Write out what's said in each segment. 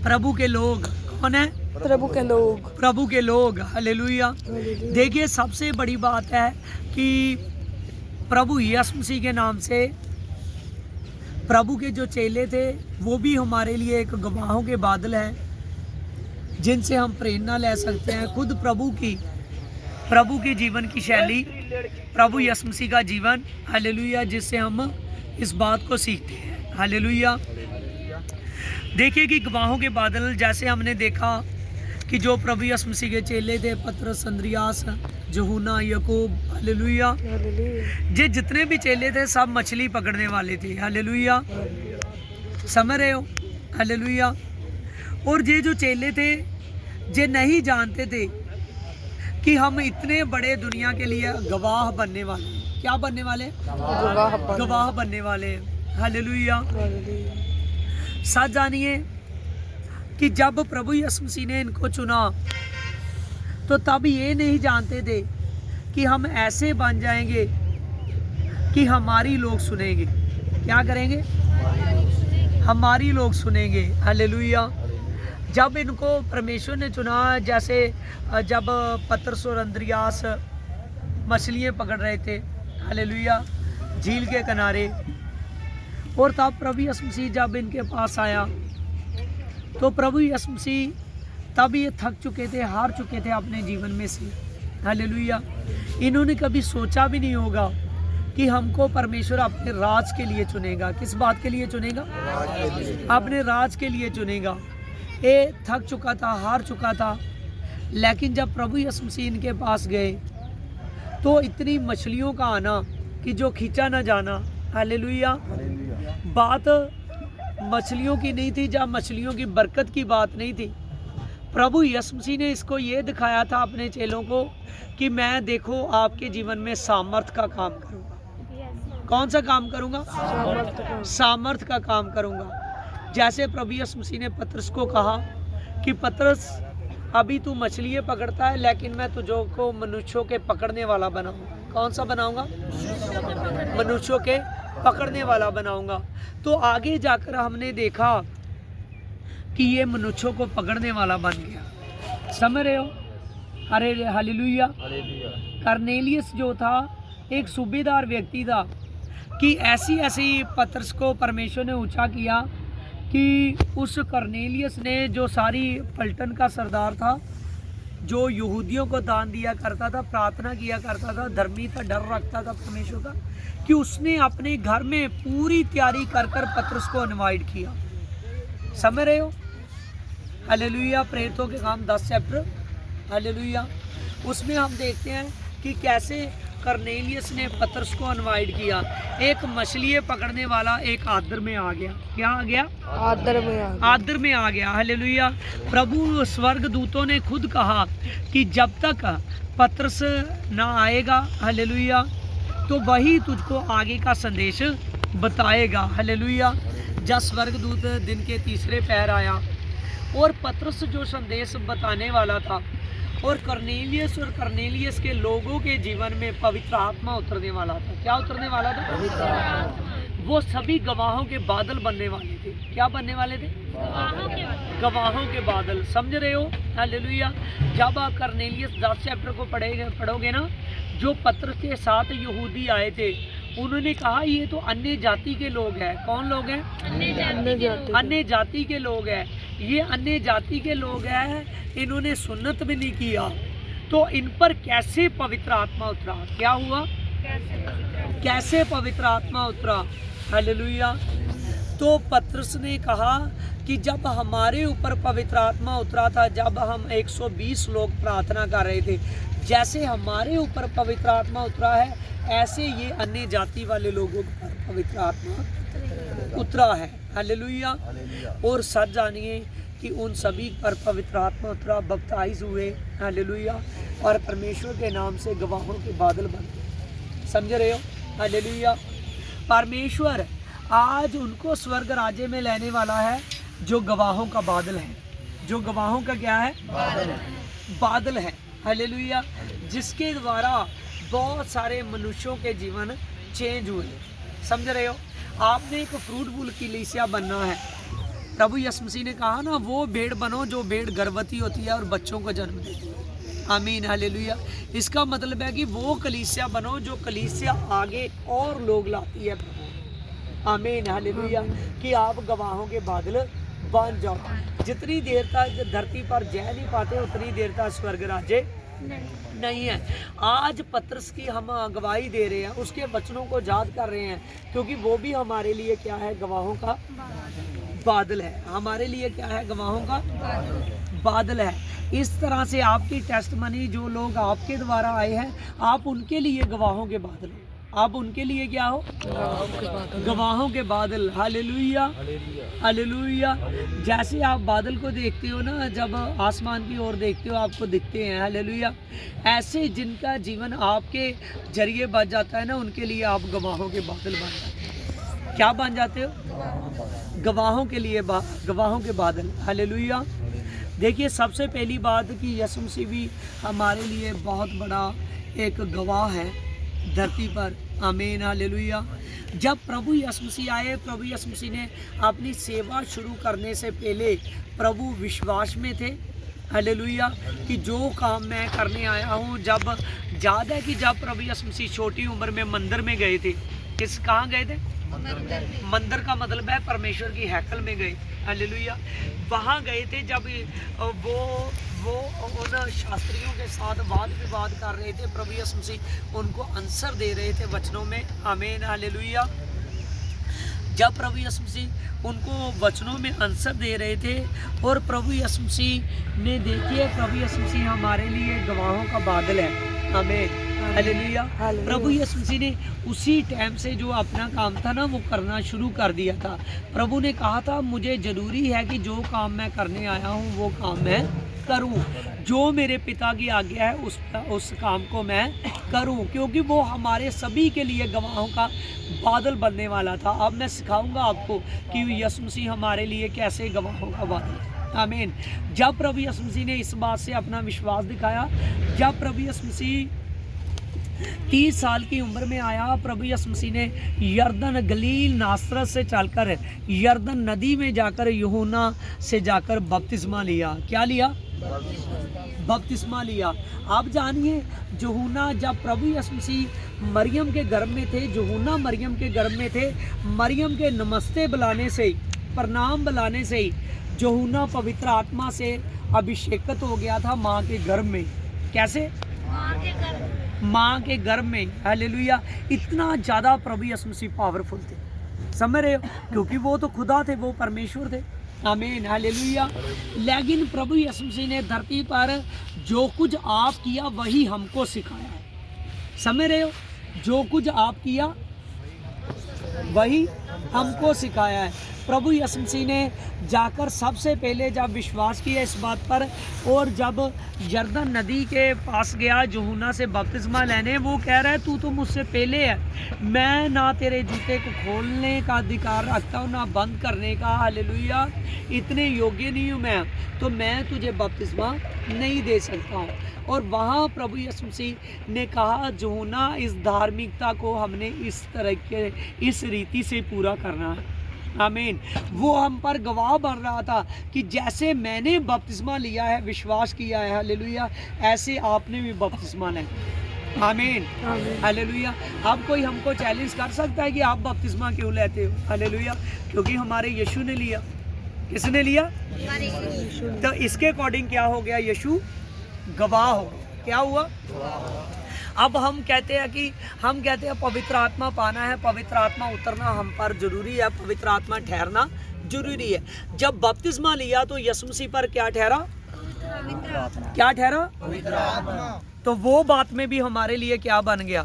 प्रभु के लोग। कौन है? प्रभु के लोग। प्रभु के लोग। हालेलुया। देखिए सबसे बड़ी बात है कि प्रभु यीशु मसीह के नाम से प्रभु के जो चेले थे वो भी हमारे लिए एक गवाहों के बादल हैं, जिनसे हम प्रेरणा ले सकते हैं। खुद प्रभु की जीवन की शैली, प्रभु यीशु मसीह का जीवन, हालेलुया, जिससे हम इस बात को सीखते हैं। हालेलुया। देखिए कि गवाहों के बादल, जैसे हमने देखा कि जो प्रभु यीशु मसीह के चेले थे, पतरस, अंद्रियास, यूहन्ना, याकूब, हालेलुया, ये जितने भी चेले थे सब मछली पकड़ने वाले थे। हालेलुया, समझ रहे हो? हालेलुया। और ये जो चेले थे ये नहीं जानते थे कि हम इतने बड़े दुनिया के लिए गवाह बनने वाले हैं। क्या बनने वाले? गवाह बनने वाले हैं। हालेलुया। सच जानिए कि जब प्रभु यीशु मसीह ने इनको चुना तो तब ये नहीं जानते थे कि हम ऐसे बन जाएंगे कि हमारी लोग सुनेंगे। क्या करेंगे? हमारी लोग सुनेंगे। हालेलुया। जब इनको परमेश्वर ने चुना, जैसे जब पतरस और अंद्रियास मछलियाँ पकड़ रहे थे, हालेलुया, झील के किनारे, और तब प्रभु यीशु मसीह जब इनके पास आया तो प्रभु यीशु मसीह तब ये थक चुके थे, हार चुके थे अपने जीवन में से। हालेलुया। इन्होंने कभी सोचा भी नहीं होगा कि हमको परमेश्वर अपने राज के लिए चुनेगा। किस बात के लिए चुनेगा? अपने राज के लिए चुनेगा। ये थक चुका था, हार चुका था, लेकिन जब प्रभु यीशु मसीह इनके पास गए तो इतनी मछलियों का आना कि जो खींचा न जाना। हालेलुया। बात मछलियों की नहीं थी, जब मछलियों की बरकत की बात नहीं थी। प्रभु यीशु मसीह ने इसको ये दिखाया था अपने चेलों को कि मैं, देखो, आपके जीवन में सामर्थ का काम करूँगा। कौन सा काम करूँगा? सामर्थ का काम करूँगा। जैसे प्रभु यीशु मसीह ने पतरस को कहा कि पतरस, अभी तू मछलियाँ पकड़ता है, लेकिन मैं तुझो को मनुष्यों के पकड़ने वाला बनाऊंगा। कौन सा बनाऊंगा? मनुष्यों के पकड़ने वाला बनाऊंगा। तो आगे जाकर हमने देखा कि ये मनुष्यों को पकड़ने वाला बन गया। समझ रहे हो? अरे हालेलुया। कर्नेलियस जो था एक सूबेदार व्यक्ति था कि ऐसी पतरस को परमेश्वर ने ऊंचा किया कि उस कर्नेलियस ने, जो सारी पलटन का सरदार था, जो यहूदियों को दान दिया करता था, प्रार्थना किया करता था, धर्मी था, डर रखता था परमेश्वर का, कि उसने अपने घर में पूरी तैयारी कर पतरस को इनवाइट किया। समझ रहे हो? हालेलुया। प्रेरितों के काम 10 चैप्टर, हालेलुया, उसमें हम देखते हैं कि कैसे कर्नेलियस ने पतरस को इनवाइट किया। एक मछलियाँ पकड़ने वाला एक आदर में आ गया। क्या आ गया? आदर में आ गया। हालेलुया। प्रभु स्वर्ग दूतों ने खुद कहा कि जब तक पतरस ना आएगा, हालेलुया, तो वही तुझको आगे का संदेश बताएगा। हालेलुया। जब स्वर्गदूत दिन के तीसरे पहर आया और पतरस जो संदेश बताने वाला था, और कर्नेलियस के लोगों के जीवन में पवित्र आत्मा उतरने वाला था। क्या उतरने वाला था? वो सभी गवाहों के बादल बनने वाले थे। क्या बनने वाले थे? गवाहों के बादल। समझ रहे हो? हालेलुया। जब आप कर्नेलियस 10 चैप्टर को पढ़ोगे ना, जो पतरस के साथ यहूदी आए थे, उन्होंने कहा ये तो अन्य जाति के लोग हैं। कौन लोग हैं? अन्य जाति के लोग हैं। ये अन्य जाति के लोग हैं, इन्होंने सुन्नत भी नहीं किया, तो इन पर कैसे पवित्र आत्मा उतरा? क्या हुआ? कैसे पवित्र आत्मा उतरा? हालेलुया। तो पतरस ने कहा कि जब हमारे ऊपर पवित्र आत्मा उतरा था, जब हम 120 लोग प्रार्थना कर रहे थे, जैसे हमारे ऊपर पवित्र आत्मा उतरा है, ऐसे ये अन्य जाति वाले लोगों पर पवित्र आत्मा उतरा है। हालेलुया। और सच जानिए कि उन सभी पर पवित्र आत्मा उतरा, बपतिस्म हुए। हालेलुया। और परमेश्वर के नाम से गवाहों के बादल बन गए। समझ रहे हो? हालेलुया। परमेश्वर आज उनको स्वर्ग राज्य में लेने वाला है जो गवाहों का बादल है। जो गवाहों का क्या है? बादल है। हालेलुया। जिसके द्वारा बहुत सारे मनुष्यों के जीवन चेंज हुए। समझ रहे हो? आपने एक फ्रूट बुल की लीसिया बनना है, प्रभु यीशु मसीह ने कहा ना, वो भेड़ बनो जो भेड़ गर्भवती होती है और बच्चों को जन्म देती है। आमीन, हालेलुया। इसका मतलब है कि वो कलीसिया बनो जो कलीसिया आगे और लोग लाती है। आमीन, हालेलुया। कि आप गवाहों के बादल बन जाओ। जितनी देर तक धरती पर जय नहीं पाते उतनी देर तक स्वर्ग राज्य नहीं है। आज पतरस की हम गवाही दे रहे हैं, उसके वचनों को याद कर रहे हैं, क्योंकि वो भी हमारे लिए क्या है, गवाहों का बादल है। हमारे लिए क्या है, गवाहों का बादल है। इस तरह से आपकी टेस्टमनी, जो लोग आपके द्वारा आए हैं, आप उनके लिए गवाहों के बादल हो। आप उनके लिए क्या हो, गवाहों के बादल। Hallelujah, hallelujah. जैसे आप बादल को देखते हो ना, जब आसमान की ओर देखते हो आपको दिखते हैं, हालेलुया। ऐसे जिनका जीवन आपके जरिए बच जाता है ना, उनके लिए आप गवाहों के बादल बन जाते हैं। क्या बन जाते हो, गवाहों के लिए गवाहों के बादल। हालेलुया। देखिए, सबसे पहली बात कि यीशु मसीह भी हमारे लिए बहुत बड़ा एक गवाह है धरती पर। आमीन, हालेलुया। जब प्रभु यीशु मसीह आए, प्रभु यीशु मसीह ने अपनी सेवा शुरू करने से पहले प्रभु विश्वास में थे। हालेलुया। कि जो काम मैं करने आया हूँ, जब याद है कि जब प्रभु यीशु मसीह छोटी उम्र में मंदिर में गए थे, कहाँ गए थे, मंदिर का मतलब है परमेश्वर की हैकल में गए। हालेलुया। वहाँ गए थे जब वो उन शास्त्रियों के साथ वाद विवाद कर रहे थे, प्रभु यीशु मसीह उनको आंसर दे रहे थे वचनों में। आमीन, हालेलुया। जब प्रभु यीशु मसीह उनको वचनों में आंसर दे रहे थे, और प्रभु यीशु मसीह ने, देखिए, प्रभु यीशु मसीह हमारे लिए गवाहों का बादल है। आमीन, हालेलुया। प्रभु यीशु मसीह ने उसी टाइम से जो अपना काम था ना, वो करना शुरू कर दिया था। प्रभु ने कहा था, मुझे ज़रूरी है कि जो काम मैं करने आया हूँ वो काम मैं करूं, जो मेरे पिता की आज्ञा है उस काम को मैं करूं, क्योंकि वो हमारे सभी के लिए गवाहों का बादल बनने वाला था। अब मैं सिखाऊंगा आपको कि यीशु मसीह हमारे लिए कैसे गवाहों का बादल। आमीन। जब प्रभु यीशु मसीह ने इस बात से अपना विश्वास दिखाया, जब प्रभु यीशु मसीह 30 साल की उम्र में आया, प्रभु यीशु मसीह ने यरदन गलील नासरत से चलकर यरदन नदी में जाकर यूहन्ना से जाकर बपतिस्मा लिया। क्या लिया, बपतिस्मा लिया। आप जानिए, यूहन्ना, जब प्रभु यीशु मसीह मरियम के गर्भ में थे, यूहन्ना मरियम के गर्भ में थे, मरियम के नमस्ते बुलाने से, प्रणाम बुलाने से यूहन्ना पवित्र आत्मा से अभिषेकित हो गया था माँ के गर्भ में। कैसे, माँ के गर्भ में। हालेलुया। इतना ज़्यादा प्रभु यीशु मसीह पावरफुल थे, समझ रहे हो, क्योंकि वो तो खुदा थे, वो परमेश्वर थे। आमीन, हालेलुया। लेकिन प्रभु यीशु मसीह ने धरती पर जो कुछ आप किया वही हमको सिखाया है। समझ रहे हो, जो कुछ आप किया वही हमको सिखाया है। प्रभु यीशु मसीह ने जाकर सबसे पहले जब विश्वास किया इस बात पर, और जब यरदन नदी के पास गया यूहन्ना से बपतिस्मा लेने, वो कह रहा है, तू तो मुझसे पहले है, मैं ना तेरे जूते को खोलने का अधिकार रखता हूँ ना बंद करने का। हालेलुया। इतने योग्य नहीं हूँ मैं, तो मैं तुझे बपतिस्मा नहीं दे सकता हूँ। और वहाँ प्रभु यीशु मसीह ने कहा, यूहन्ना, इस धार्मिकता को हमने इस तरह के, इस रीति से पूरा करना है। आमीन। वो हम पर गवाह बन रहा था कि जैसे मैंने बपतिस्मा लिया है, विश्वास किया है, हालेलुया, ऐसे आपने भी बपतिस्मा लें। आमीन, हालेलुया। अब कोई हमको चैलेंज कर सकता है कि आप बपतिस्मा क्यों लेते हो? हालेलुया। क्योंकि हमारे यीशु ने लिया। किसने लिया? तो इसके अकॉर्डिंग क्या हो गया? यीशु गवाह हो गया। क्या हुआ? अब हम कहते हैं पवित्र आत्मा पाना है, पवित्र आत्मा उतरना हम पर जरूरी है, पवित्र आत्मा ठहरना जरूरी है। जब बपतिस्मा लिया तो यीशु मसीह पर क्या ठहरा? क्या ठहरा? पवित्र आत्मा। तो वो बात में भी हमारे लिए क्या बन गया?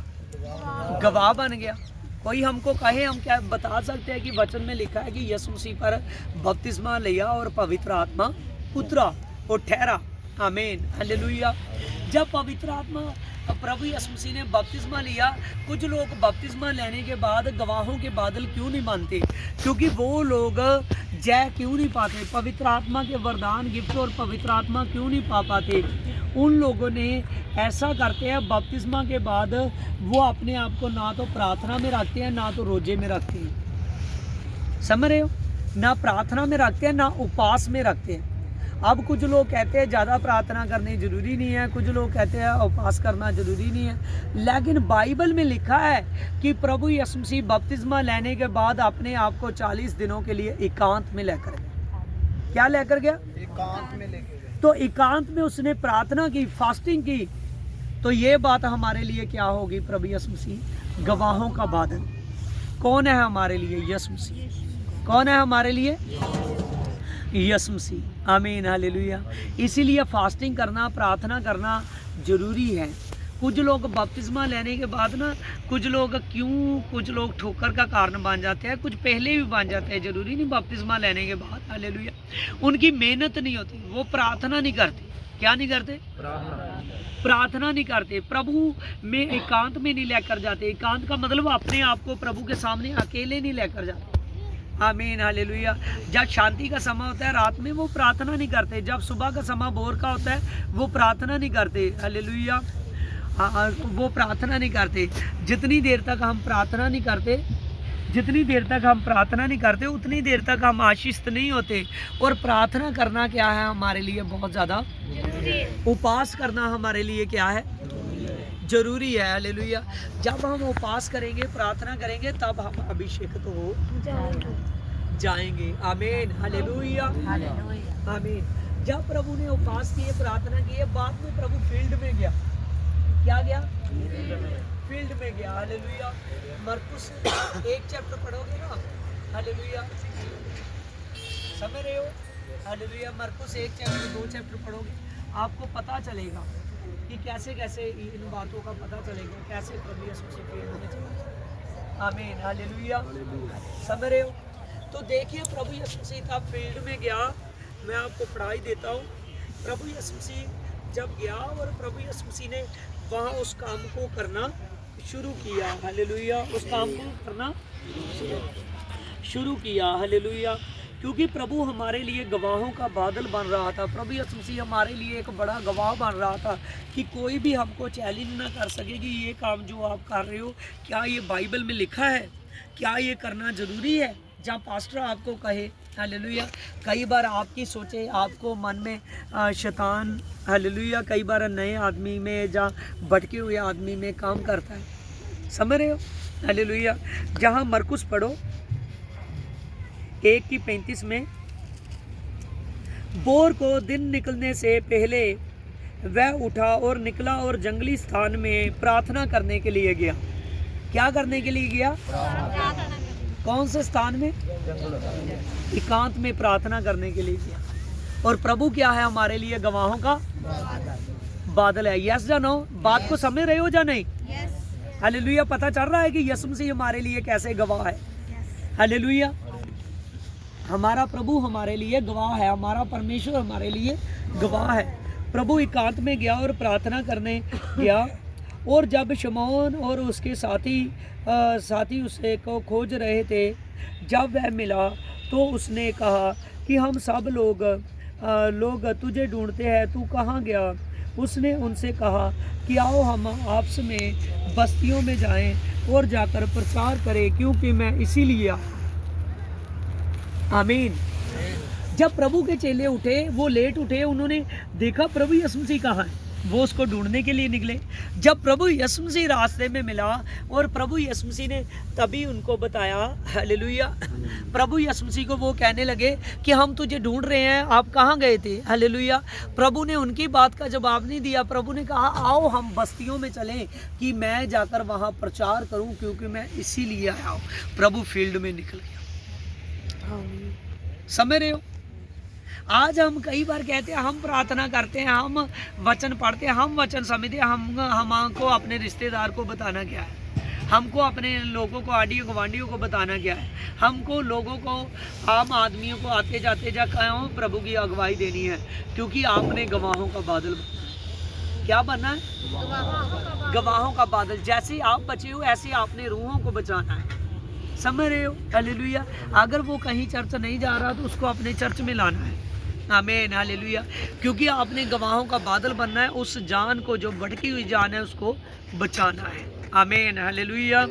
गवाह बन गया। कोई हमको कहे, हम क्या बता सकते हैं कि वचन में लिखा है कि यीशु मसीह पर बपतिस्मा लिया और पवित्र आत्मा उतरा और ठहरा। आमीन, हालेलुया। जब पवित्र आत्मा, प्रभु यीशु मसीह ने बपतिस्मा लिया, कुछ लोग बपतिस्मा लेने के बाद गवाहों के बादल क्यों नहीं मानते? क्योंकि वो लोग जय क्यों नहीं पाते? पवित्र आत्मा के वरदान, गिफ्ट और पवित्र आत्मा क्यों नहीं पा पाते? उन लोगों ने ऐसा करते हैं, बपतिस्मा के बाद वो अपने आप को ना तो प्रार्थना में रखते हैं ना तो रोजे में रखते हैं। समझ रहे हो? ना प्रार्थना में रखते हैं ना उपवास में रखते हैं। अब कुछ लोग कहते हैं ज़्यादा प्रार्थना करनी ज़रूरी नहीं है, कुछ लोग कहते हैं उपवास करना ज़रूरी नहीं है, लेकिन बाइबल में लिखा है कि प्रभु यीशु मसीह बपतिस्मा लेने के बाद अपने आप को 40 दिनों के लिए एकांत में लेकर गया। क्या लेकर गया? एकांत में लेके गए। तो एकांत में उसने प्रार्थना की, फास्टिंग की। तो ये बात हमारे लिए क्या होगी? प्रभु यीशु मसीह गवाहों का बादल। कौन है हमारे लिए? यीशु मसीह। कौन है हमारे लिए? यीशु मसीह। आमीन, हालेलुया। इसीलिए फास्टिंग करना, प्रार्थना करना ज़रूरी है। कुछ लोग बपतिस्मा लेने के बाद ना, कुछ लोग ठोकर का कारण बन जाते हैं, कुछ पहले भी बन जाते हैं, ज़रूरी नहीं बपतिस्मा लेने के बाद। हालेलुया। उनकी मेहनत नहीं होती, वो प्रार्थना नहीं करते। क्या नहीं करते? प्रार्थना नहीं करते, प्रभु में एकांत में नहीं लेकर जाते। एकांत का मतलब अपने आप को प्रभु के सामने अकेले नहीं लेकर जाते। आमीन, हालेलुया। जब शांति का समय होता है रात में, वो प्रार्थना नहीं करते। जब सुबह का समय भोर का होता है, वो प्रार्थना नहीं करते। हालेलुया। वो प्रार्थना नहीं करते। जितनी देर तक हम प्रार्थना नहीं करते, उतनी देर तक हम आशीषित नहीं होते। और प्रार्थना करना क्या है हमारे लिए? बहुत ज़्यादा उपवास करना हमारे लिए क्या है? जरूरी है। हालेलुया। जब हम उपवास करेंगे, प्रार्थना करेंगे, तब हम अभिषेक तो हो जाएंगे। आमीन, हालेलुया, आमीन। जब प्रभु ने उपवास किए, प्रार्थना किए, बाद में प्रभु फील्ड में गया। क्या गया? फील्ड में गया। हालेलुया। मरकुस 1 चैप्टर पढ़ोगे ना, हालेलुया, समझ रहे हो? हालेलुया। मरकुस 1 चैप्टर 2 चैप्टर पढ़ोगे, आपको पता चलेगा कि कैसे कैसे इन बातों का पता चलेगा, कैसे प्रभु यीशु मसीह फील्ड में चला। आमीन, हालेलुया। समझ रहे हो? तो देखिए, प्रभु यीशु मसीह तब फील्ड में गया। मैं आपको पढ़ाई देता हूँ। प्रभु यीशु मसीह जब गया और प्रभु यीशु मसीह ने वहाँ उस काम को करना शुरू किया। हालेलुया। उस काम को करना शुरू किया। हालेलुया। क्योंकि प्रभु हमारे लिए गवाहों का बादल बन रहा था। प्रभु यीशु मसीह हमारे लिए एक बड़ा गवाह बन रहा था कि कोई भी हमको चैलेंज ना कर सके कि ये काम जो आप कर रहे हो, क्या ये बाइबल में लिखा है? क्या ये करना ज़रूरी है? जहाँ पास्टर आपको कहे, हालेलुया। कई बार आपकी सोचे, आपको मन में शैतान, हालेलुया, कई बार नए आदमी में, जहाँ भटके हुए आदमी में काम करता है। समझ रहे हो? हालेलुया। जहाँ मरकुस पढ़ो 1:35 में, बोर को दिन निकलने से पहले वह उठा और निकला और जंगली स्थान में प्रार्थना करने के लिए गया। क्या करने के लिए गया? कौन से स्थान में? एकांत में प्रार्थना करने के लिए गया। और प्रभु क्या है हमारे लिए? गवाहों का बादल है। यस या नो? बात को समझ रहे हो या नहीं? हालेलुया। पता चल रहा है कि यीशु मसीह हमारे लिए कैसे गवाह है। हालेलुया। हमारा प्रभु हमारे लिए गवाह है, हमारा परमेश्वर हमारे लिए गवाह है। प्रभु एकांत में गया और प्रार्थना करने गया। और जब शमौन और उसके साथी उसे को खोज रहे थे, जब वह मिला तो उसने कहा कि हम सब लोग तुझे ढूंढते हैं, तू कहाँ गया? उसने उनसे कहा कि आओ हम आपस में बस्तियों में जाएं और जाकर प्रचार करें, क्योंकि मैं इसीलिए आया। आमीन। जब प्रभु के चेले उठे, वो लेट उठे, उन्होंने देखा प्रभु यीशु मसीह कहाँ है, वो उसको ढूंढने के लिए निकले। जब प्रभु यीशु मसीह रास्ते में मिला और प्रभु यीशु मसीह ने तभी उनको बताया, हालेलुया, प्रभु यीशु मसीह को वो कहने लगे कि हम तुझे ढूंढ रहे हैं, आप कहाँ गए थे? हालेलुया। प्रभु ने उनकी बात का जवाब नहीं दिया। प्रभु ने कहा आओ हम बस्तियों में चलें कि मैं जाकर वहाँ प्रचार करूँ, क्योंकि मैं इसीलिए आया हूँ। प्रभु फील्ड में निकल गया। समझ रहे हो? आज हम कई बार कहते हैं, हम प्रार्थना करते हैं, हम वचन पढ़ते हैं, हम वचन समझते हैं, हमको अपने रिश्तेदार को बताना क्या है, हमको अपने लोगों को, आडियो गवांडियों को बताना क्या है, हमको लोगों को, आम आदमियों को आते जाते जा कहो प्रभु की अगुवाई देनी है, क्योंकि आपने गवाहों का बादल बनना है। क्या बनना है? गवाहों का बादल। जैसे आप बचे हो, ऐसे आपने रूहों को बचाना है। समझ रहे हो? हालेलुया। अगर वो कहीं चर्च नहीं जा रहा तो उसको अपने चर्च में लाना है। आमीन, हालेलुया। क्योंकि आपने गवाहों का बादल बनना है। उस जान को, जो भटकी हुई जान है, उसको बचाना है। आमीन, हालेलुया।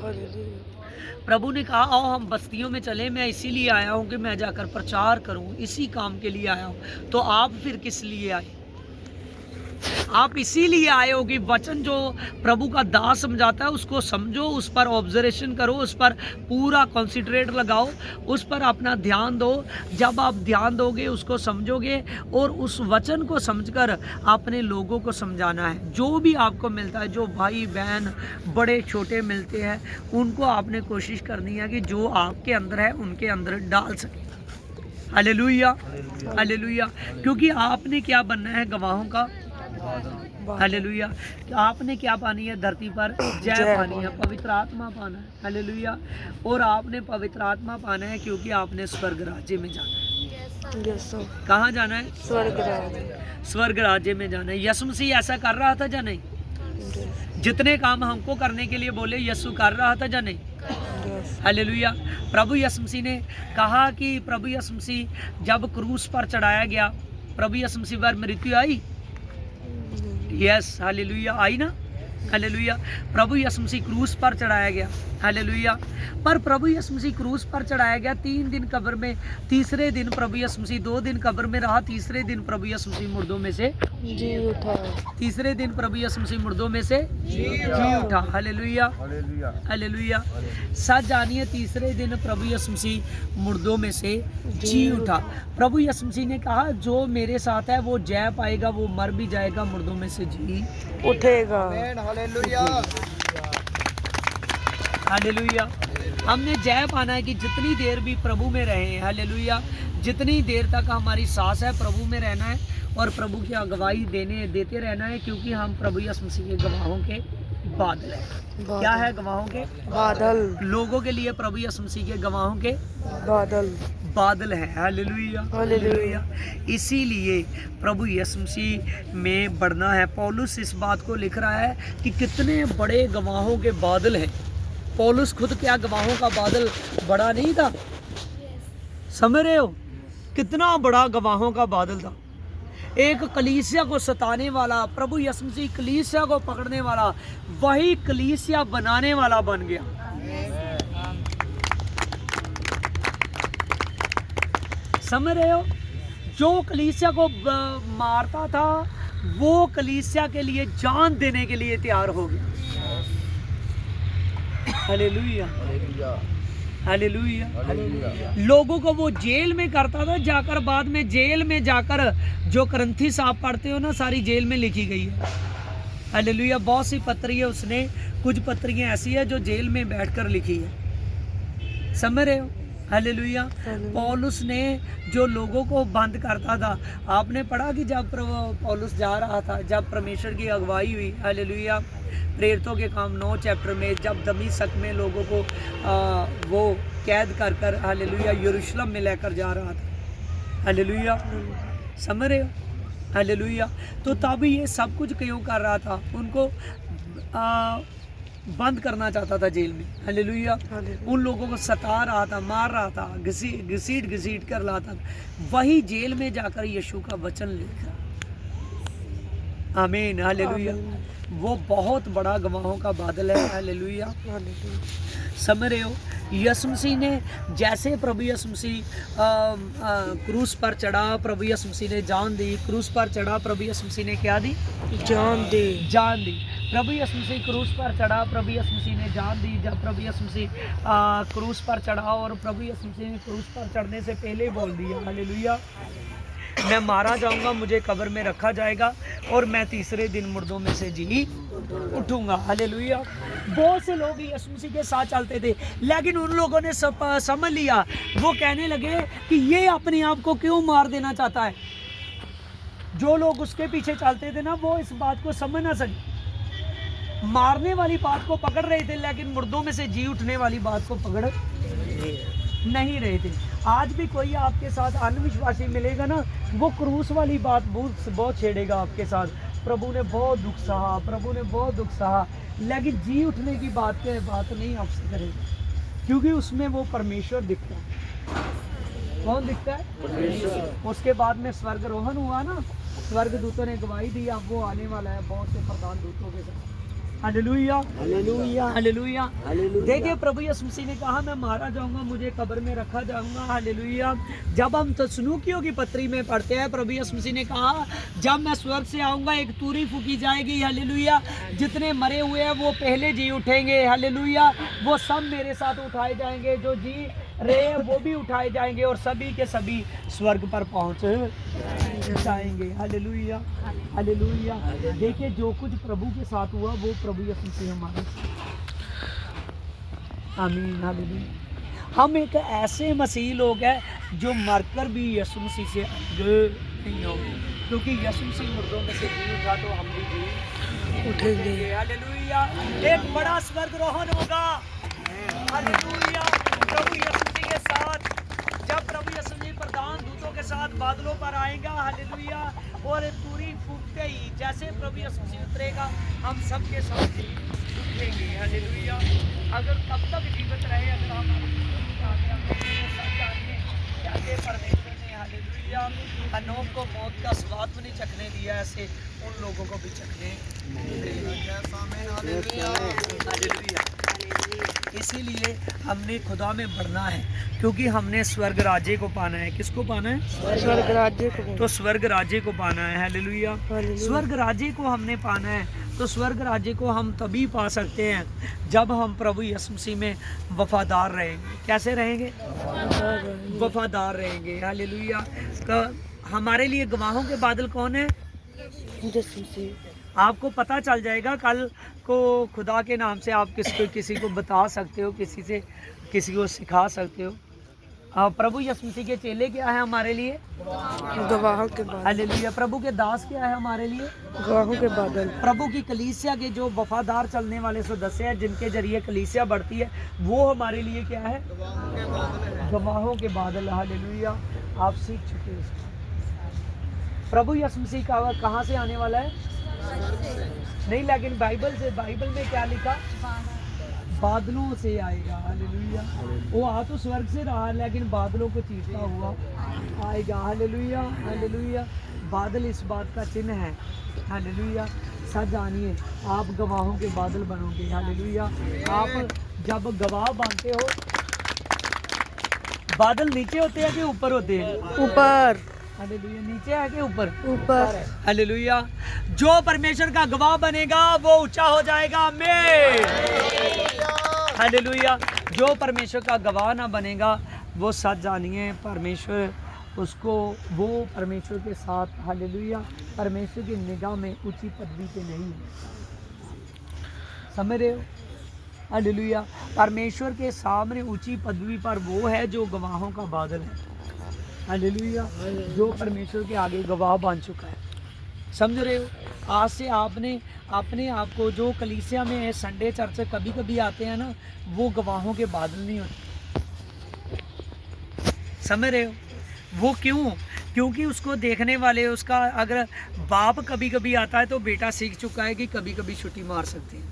प्रभु ने कहा आओ हम बस्तियों में चले, मैं इसीलिए आया हूँ कि मैं जाकर प्रचार करूँ, इसी काम के लिए आया हूँ। तो आप फिर किस लिए आए? आप इसीलिए आए हो कि वचन जो प्रभु का दास समझाता है उसको समझो, उस पर ऑब्जर्वेशन करो, उस पर पूरा कॉन्सेंट्रेट लगाओ, उस पर अपना ध्यान दो। जब आप ध्यान दोगे, उसको समझोगे और उस वचन को समझकर अपने लोगों को समझाना है। जो भी आपको मिलता है, जो भाई बहन बड़े छोटे मिलते हैं, उनको आपने कोशिश करनी है कि जो आपके अंदर है उनके अंदर डाल सके। Hallelujah, hallelujah. क्योंकि आपने क्या बनना है? गवाहों का। हालेलुया। आपने क्या पानी है? धरती पर जय पानी है, पवित्र आत्मा पाना है। हालेलुया। और आपने पवित्र आत्मा पाना है क्योंकि आपने स्वर्ग राज्य में जाना है। कहाँ जाना है? स्वर्ग राज्य। स्वर्ग राज्य में जाना है। यीशु मसीह ऐसा कर रहा था या नहीं? जितने काम हमको करने के लिए बोले यीशु कर रहा था या नहीं? हालेलुया। प्रभु यीशु मसीह ने कहा कि प्रभु यीशु मसीह जब क्रूस पर चढ़ाया गया, प्रभु यीशु मसीह पर मृत्यु आई। यस, हालेलुया, आई ना। हालेलुया। प्रभु यीशु मसीह क्रूस पर चढ़ाया गया। हालेलुया। पर प्रभु यीशु मसीह क्रूस पर चढ़ाया गया, 3 दिन कब्र में, तीसरे दिन प्रभु यीशु मसीह 2 दिन कब्र में रहा, तीसरे दिन प्रभु यीशु मसीह मुर्दों में से जी उठा। तीसरे दिन प्रभु यीशु मसीह मुर्दों में से जी उठा। Hallelujah, hallelujah. सच जानिए, तीसरे दिन प्रभु यीशु मसीह मुर्दों में से जी उठा। प्रभु यीशु मसीह ने कहा जो मेरे साथ है वो जय पाएगा, वो मर भी जाएगा, मुर्दों में से जी उठेगा। हालेलुया। हमने जय पाना है कि जितनी देर भी प्रभु में रहे, हालेलुया, जितनी देर तक हमारी सांस है प्रभु में रहना है और प्रभु की अगुवाई देते रहना है, क्योंकि हम प्रभु यीशु मसीह के गवाहों के बादल हैं। क्या है? गवाहों के बादल। लोगों के लिए प्रभु यीशु मसीह के गवाहों के बादल है। Hallelujah, hallelujah. इसीलिए प्रभु यीशु मसीह में बढ़ना है। पौलुस इस बात को लिख रहा है कि कितने बड़े गवाहों के बादल हैं। पौलुस खुद क्या गवाहों का बादल बड़ा नहीं था? समझ रहे हो? कितना बड़ा गवाहों का बादल था। एक कलीसिया को सताने वाला, प्रभु यीशु मसीह कलीसिया को पकड़ने वाला, वही कलीसिया बनाने वाला बन गया। समझ रहे हो? जो कलीसिया को मारता था वो कलीसिया के लिए जान देने के लिए तैयार हो गया। Hallelujah, hallelujah. लोगों को वो जेल में करता था जाकर, बाद में जेल में जाकर जो करंथीस आप पढ़ते हो ना, सारी जेल में लिखी गई है। हालेलुया। बहुत सी पत्रियाँ उसने, कुछ पत्रियाँ ऐसी है जो जेल में बैठकर लिखी है। समझ रहे हो? हालेलुया। पौलुस ने जो लोगों को बंद करता था, आपने पढ़ा कि जब पौलुस जा रहा था, जब परमेश्वर की अगुवाई हुई, हालेलुया, प्रेरितों के काम 9 चैप्टर में, जब दमिश्क में लोगों को वो कैद कर कर, हालेलुया, यरूशलेम में लेकर जा रहा था। हालेलुया। समझ रहे हो? हालेलुया। तो तब ये सब कुछ क्यों कर रहा था? उनको बंद करना चाहता था जेल में। हालेलुया। उन लोगों को सता रहा था, मार रहा था, घसीट कर रहा था। वही जेल में जाकर यीशु का वचन लिख रहा। आमीन, हालेलुया। वो बहुत बड़ा गवाहों का बादल है। हालेलुया। समझ रहे हो? यीशु मसीह ने जैसे प्रभु यीशु मसीह क्रूस पर चढ़ा, प्रभु यीशु मसीह ने जान दी। क्रूस पर चढ़ा, प्रभु यीशु मसीह ने क्या दी? जान दी। जान दी। प्रभु यीशु मसीह क्रूस पर चढ़ा, प्रभु यीशु मसीह ने जान दी। जब प्रभु यीशु मसीह क्रूस पर चढ़ा, और प्रभु यीशु मसीह ने क्रूस पर चढ़ने से पहले बोल दिया, हालेलुया, मैं मारा जाऊंगा, मुझे कब्र में रखा जाएगा और मैं तीसरे दिन मुर्दों में से जी उठूंगा। हालेलुया। बहुत से लोग यीशु मसीह के साथ चलते थे, लेकिन उन लोगों ने समझ लिया, वो कहने लगे कि ये अपने आप को क्यों मार देना चाहता है। जो लोग उसके पीछे चलते थे ना, वो इस बात को समझ ना सके। मारने वाली बात को पकड़ रहे थे, लेकिन मुर्दों में से जी उठने वाली बात को पकड़ नहीं रहे थे। आज भी कोई आपके साथ अनविश्वासी मिलेगा ना, वो क्रूस वाली बात बहुत छेड़ेगा आपके साथ। प्रभु ने बहुत दुख सहा, प्रभु ने बहुत दुख सहा, लेकिन जी उठने की बात नहीं आपसे करेगा, क्योंकि उसमें वो परमेश्वर दिखता है। कौन दिखता है? परमेश्वर। उसके बाद में स्वर्गारोहण हुआ ना, स्वर्ग दूतों ने गवाही दी, अब वो आने वाला है बहुत से प्रधान दूतों के साथ। Hallelujah, hallelujah, hallelujah. हालेलुया। देखिए प्रभु यीशु मसीह ने कहा मैं मारा जाऊंगा, मुझे कब्र में रखा जाऊंगा। हालेलुया। जब हम तस्सलुकियों की पत्री में पढ़ते हैं, प्रभु यीशु मसीह ने कहा जब मैं स्वर्ग से आऊंगा एक तूरी फूकी जाएगी। हालेलुया। जितने मरे हुए हैं वो पहले जी उठेंगे। हालेलुया। वो सब मेरे साथ उठाए जाएंगे, जो जी रहे हैं वो भी उठाए जाएंगे और सभी के सभी स्वर्ग पर पहुंच जाएंगे। Hallelujah, hallelujah. देखिए जो कुछ प्रभु के साथ हुआ वो प्रभु यीशु मसीह हमारे साथ। आमीन, हालेलुया। हम एक ऐसे मसीह लोग हैं जो मरकर भी यीशु मसीह से अलग नहीं होंगे, क्योंकि यीशु मसीह मुर्दों में से जी उठा तो हम भी जी उठेंगे। हालेलुया। एक बड़ा स्वर्ग रोहन होगा। हालेलुया। प्रभु यीशु मसीह के साथ जब प्रभु यीशु मसीह प्रधान दूतों के साथ बादलों पर आएगा। हालेलुया। और तूरी फूकते ही जैसे प्रभु यीशु मसीह उतरेगा हम सब के साथ उठेंगे। हालेलुया। अगर कब तक जीवित रहे, अगर हमारे परमेश्वर ने हालेलुया अनोख को मौत का स्वाद भी नहीं चखने दिया, ऐसे उन लोगों को भी चखने हालेलुया। इसीलिए हमने खुदा में बढ़ना है, क्योंकि हमने स्वर्ग राज्य को पाना है। किसको पाना है? स्वर्ग राज्य को। तो स्वर्ग राज्य को पाना है। हालेलुया। स्वर्ग राज्य को हमने पाना है, तो स्वर्ग राज्य को हम तभी पा सकते हैं जब हम प्रभु यीशु मसीह में वफादार रहेंगे। कैसे रहेंगे? वफादार रहेंगे। हालेलुया। हमारे लिए गवाहों के बादल कौन है? यीशु मसीह। आपको पता चल जाएगा कल को खुदा के नाम से आप किसी को बता सकते हो, किसी को सिखा सकते हो। प्रभु यीशु मसीह के चेले क्या है हमारे लिए? गवाहों के बादल। हालेलुया। प्रभु के दास क्या है हमारे लिए? गवाहों के बादल। प्रभु की कलीसिया के जो वफादार चलने वाले सदस्य हैं, जिनके जरिए कलीसिया बढ़ती है, वो हमारे लिए क्या है? गवाहों के बादल। हालेलुया। आप सीख चुके हैं। प्रभु यीशु मसीह का कहाँ से आने वाला है? नहीं, लेकिन बाइबल में क्या लिखा? बादलों से आएगा। हालेलुया। वो आ तो स्वर्ग से रहा, लेकिन बादलों को चीरता हुआ आएगा। Hallelujah, hallelujah. बादल इस बात का चिन्ह है। हालेलुया। सच जानिए आप गवाहों के बादल बनोगे। हालेलुया। आप जब गवाह बनते हो, बादल नीचे होते हैं कि ऊपर होते हैं? ऊपर। हालेलुया। नीचे है कि ऊपर? ऊपर। हालेलुया। जो परमेश्वर का गवाह बनेगा वो ऊंचा हो जाएगा। आमीन। हालेलुया। जो परमेश्वर का गवाह ना बनेगा, वो सच जानिए परमेश्वर वो परमेश्वर के साथ, हालेलुया, परमेश्वर की निगाह में ऊंची पदवी पे नहीं है। समझ रहे हो? हालेलुया। परमेश्वर के सामने ऊंची पदवी पर वो है जो गवाहों का बादल है। हालेलुया। जो परमेश्वर के आगे गवाह बन चुका है। समझ रहे हो? आज से आपने अपने आप को, जो कलीसिया में संडे चर्च कभी कभी आते हैं ना, वो गवाहों के बादल नहीं होते। समझ रहे हो? वो क्यों? क्योंकि उसको देखने वाले, उसका अगर बाप कभी कभी आता है तो बेटा सीख चुका है कि कभी कभी छुट्टी मार सकते हैं।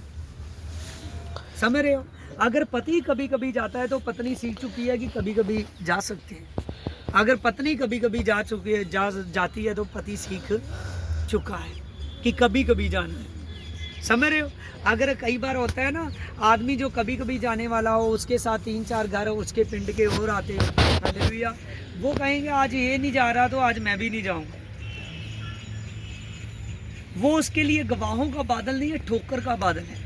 समझ रहे हो? अगर पति कभी कभी जाता है तो पत्नी सीख चुकी है कि कभी कभी जा सकते हैं। अगर पत्नी कभी कभी जाती है तो पति सीख चुका है कि कभी कभी जाना है। समझ रहे हो? अगर कई बार होता है ना, आदमी जो कभी कभी जाने वाला हो, उसके साथ 3-4 घर उसके पिंड के और आते हो, हालेलुया, वो कहेंगे आज ये नहीं जा रहा तो आज मैं भी नहीं जाऊंगा। वो उसके लिए गवाहों का बादल नहीं है, ठोकर का बादल है।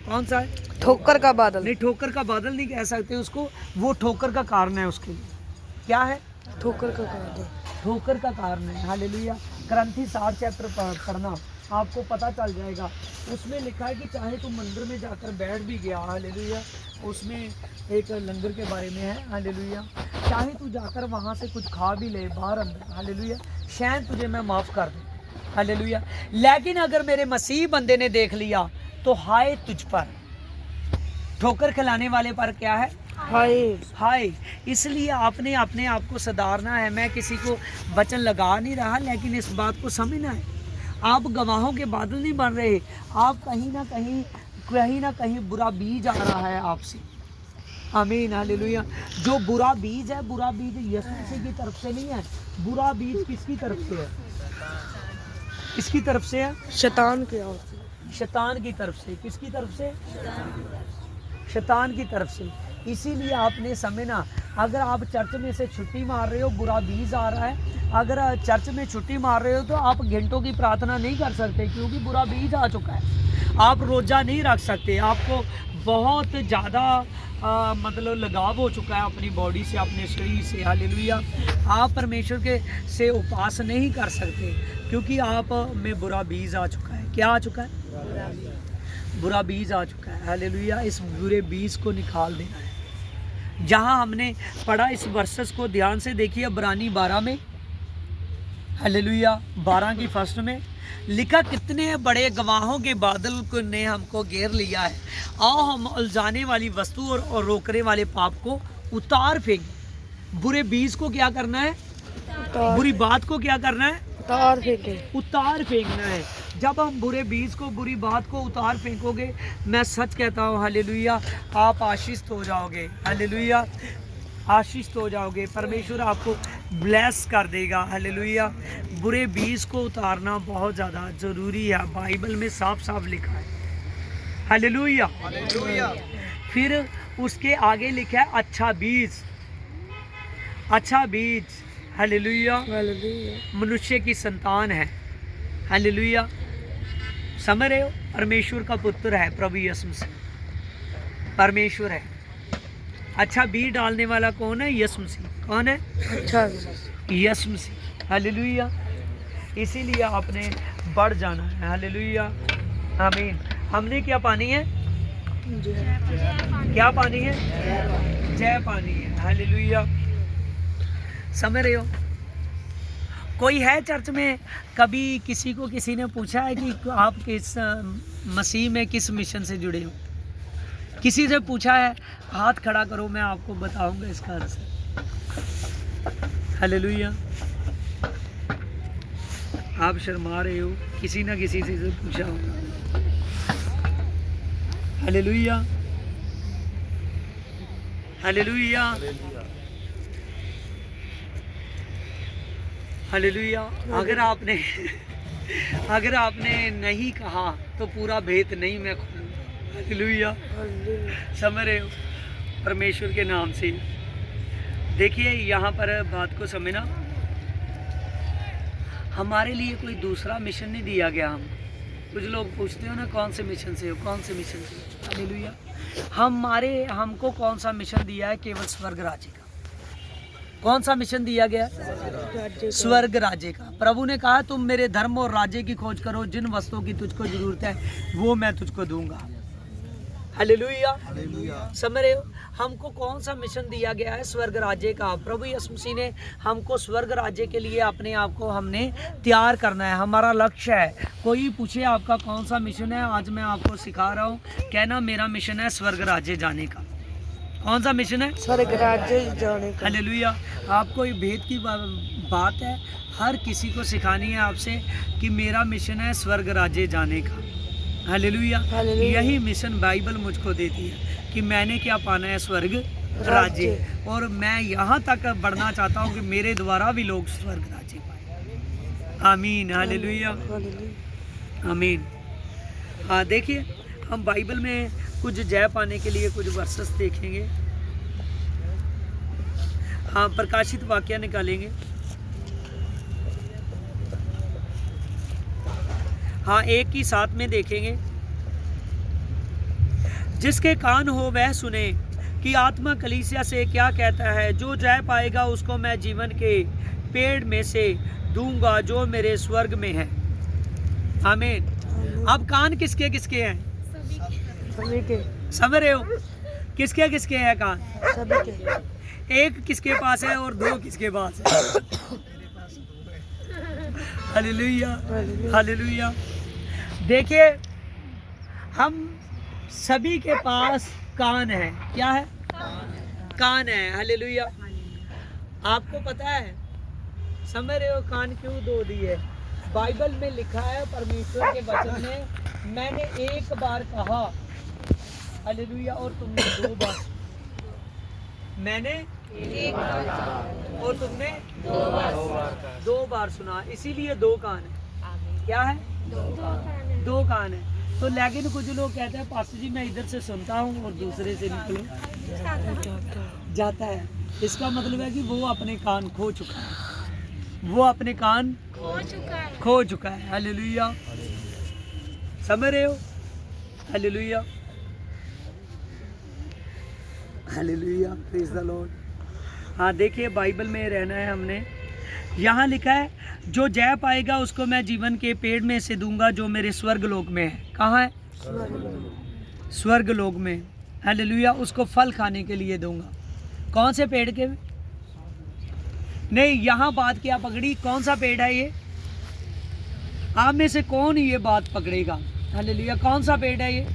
कौन सा है? ठोकर का बादल। नहीं, ठोकर का बादल नहीं कह सकते उसको, वो ठोकर का कारण है उसके लिए। क्या है? ठोकर का बादल। ठोकर का कारण है। हालेलुया। ग्रंथी 7 चैप्टर पढ़ना, आपको पता चल जाएगा। उसमें लिखा है कि चाहे तू मंदिर में जाकर बैठ भी गया, हालेलुया, उसमें एक लंगर के बारे में है, हालेलुया, चाहे तू जाकर वहाँ से कुछ खा भी ले बाहर अंदर, हालेलुया, शायद तुझे मैं माफ़ कर दूँ, हालेलुया, लेकिन अगर मेरे मसीह बंदे ने देख लिया तो हाय तुझ पर। ठोकर खिलाने वाले पर क्या है? हाय। हाय। इसलिए आपने अपने आप को सुधारना है। मैं किसी को वचन लगा नहीं रहा, लेकिन इस बात को समझना है। आप गवाहों के बादल नहीं बन रहे, आप कहीं ना कहीं बुरा बीज आ रहा है आपसे। आमीन, हालेलुया। जो बुरा बीज है, बुरा बीज यीशु मसीह की तरफ से नहीं है। बुरा बीज किसकी तरफ से है? किसकी तरफ से है? शैतान की ओर से। शैतान की तरफ से। किसकी तरफ से? शैतान की तरफ से। इसीलिए आपने समझना, अगर आप चर्च में से छुट्टी मार रहे हो, बुरा बीज आ रहा है, अगर चर्च में छुट्टी मार रहे हो तो आप घंटों की प्रार्थना नहीं कर सकते, क्योंकि बुरा बीज आ चुका है। आप रोज़ा नहीं रख सकते, आपको बहुत ज़्यादा मतलब लगाव हो चुका है अपनी बॉडी से, अपने शरीर से। हालेलुया। आप परमेश्वर के से उपवास नहीं कर सकते, क्योंकि आप में बुरा बीज आ चुका है। क्या आ चुका है? बुरा बीज आ चुका है। हालेलुया। इस बुरे बीज को निकाल देना है। जहाँ हमने पढ़ा इस वर्सेस को ध्यान से देखिए, इब्रानी 12 में, हालेलुया, 12 की फर्स्ट में लिखा, कितने बड़े गवाहों के बादल को ने हमको घेर लिया है, आओ हम उलझाने वाली वस्तु और रोकने वाले पाप को उतार फेंके। बुरे बीज को क्या करना है? बुरी बात को क्या करना है? उतार फेंके। उतार फेंकना है। जब हम बुरे बीज को, बुरी बात को उतार फेंकोगे, मैं सच कहता हूँ, हालेलुया, आप आशीषित हो जाओगे। हालेलुया, आशीषित हो जाओगे। परमेश्वर आपको ब्लेस कर देगा। हालेलुया। बुरे बीज को उतारना बहुत ज़्यादा ज़रूरी है, बाइबल में साफ साफ लिखा है। हालेलुया। फिर उसके आगे लिखा है अच्छा बीज। अच्छा बीज, हालेलुया, मनुष्य की संतान है। हालेलुया। समझ रहे हो? परमेश्वर का पुत्र है प्रभु यीशु मसीह, परमेश्वर है। अच्छा बीज डालने वाला कौन है? यीशु मसीह। कौन है? अच्छा यीशु मसीह। हालेलुया। इसीलिए आपने बढ़ जाना है। हालेलुया, आमीन। हमने क्या पानी है? क्या पानी है? जय पानी है। हालेलुया। समझ रहे हो? कोई है चर्च में, कभी किसी को किसी ने पूछा है कि आप किस मसीह में किस मिशन से जुड़े हो? किसी से पूछा है? हाथ खड़ा करो, मैं आपको बताऊंगा इसका आंसर। हालेलुया। आप शर्मा रहे हो, किसी ना किसी से पूछा होगा। Hallelujah, hallelujah, hallelujah. अगर आपने नहीं कहा तो पूरा भेद नहीं मैं खोलूंगा। हालेलुया। समझ रहे हो? परमेश्वर के नाम से। देखिए यहाँ पर बात को समझना, हमारे लिए कोई दूसरा मिशन नहीं दिया गया। हम कुछ लोग पूछते हो ना, कौन से मिशन से हो, कौन से मिशन से? हालेलुया। हमको कौन सा मिशन दिया है? केवल स्वर्ग राज्य का। कौन सा मिशन दिया गया? स्वर्ग राज्य का। प्रभु ने कहा, तुम मेरे धर्म और राज्य की खोज करो, जिन वस्तुओं की तुझको जरूरत है वो मैं तुझको दूंगा। हालेलुया। समझ रहे हो? हमको कौन सा मिशन दिया गया है? स्वर्ग राज्य का। प्रभु यीशु मसीह ने हमको स्वर्ग राज्य के लिए अपने आप को हमने तैयार करना है, हमारा लक्ष्य है। कोई पूछे आपका कौन सा मिशन है, आज मैं आपको सिखा रहा हूँ। कहना, मेरा मिशन है स्वर्ग राज्य जाने का। कौन सा मिशन है? स्वर्ग राज्य जाने का। हालेलुया। आपको ये भेद की बात है, हर किसी को सिखानी है आपसे कि मेरा मिशन है स्वर्ग राज्य जाने का। हालेलुया। यही मिशन बाइबल मुझको देती है कि मैंने क्या पाना है? स्वर्ग राज्य। और मैं यहाँ तक बढ़ना चाहता हूँ कि मेरे द्वारा भी लोग स्वर्ग राज्य पाए। आमीन। हालेलुया, आमीन। हाँ, देखिए हम बाइबल में कुछ जय पाने के लिए कुछ वर्सेस देखेंगे। हाँ, प्रकाशित वाक्य निकालेंगे। हाँ, 1 की 7 में देखेंगे। जिसके कान हो वह सुने कि आत्मा कलीसिया से क्या कहता है। जो जय पाएगा उसको मैं जीवन के पेड़ में से दूंगा जो मेरे स्वर्ग में है। आमीन। अब कान किसके किसके हैं? सभी के। समझ रहे हो? किसके किसके हैं कान? सभी के। एक किसके पास है और 2 किसके पास है? Hallelujah, hallelujah. देखिए हम सभी के पास कान है। क्या है? कान है। हालेलुया। आपको पता है, समझ रहे हो, कान क्यों 2 दिए? बाइबल में लिखा है, परमेश्वर के वचन में, मैंने एक बार कहा हालेलुया और तुमने 2 बार। मैंने एक बार और तुमने 2 बार सुना, इसीलिए 2 कान है। क्या है? 2 कान है। तो लेकिन कुछ लोग कहते हैं पास्टर जी मैं इधर से सुनता हूँ और दूसरे से निकलो जाता है। इसका मतलब है कि वो अपने कान खो चुका है, वो अपने कान खो चुका है। हालेलुया, समझ रहे हो? Hallelujah, hallelujah, praise the Lord. हाँ देखिए बाइबल में रहना है हमने। यहाँ लिखा है जो जय पाएगा उसको मैं जीवन के पेड़ में से दूंगा जो मेरे स्वर्ग लोक में है। कहाँ है? स्वर्ग लोक में। हालेलुया, उसको फल खाने के लिए दूंगा। कौन से पेड़ के? नहीं, यहाँ बात क्या पकड़ी? कौन सा पेड़ है ये? आप में से कौन ये बात पकड़ेगा? हालेलुया, कौन सा पेड़ है ये?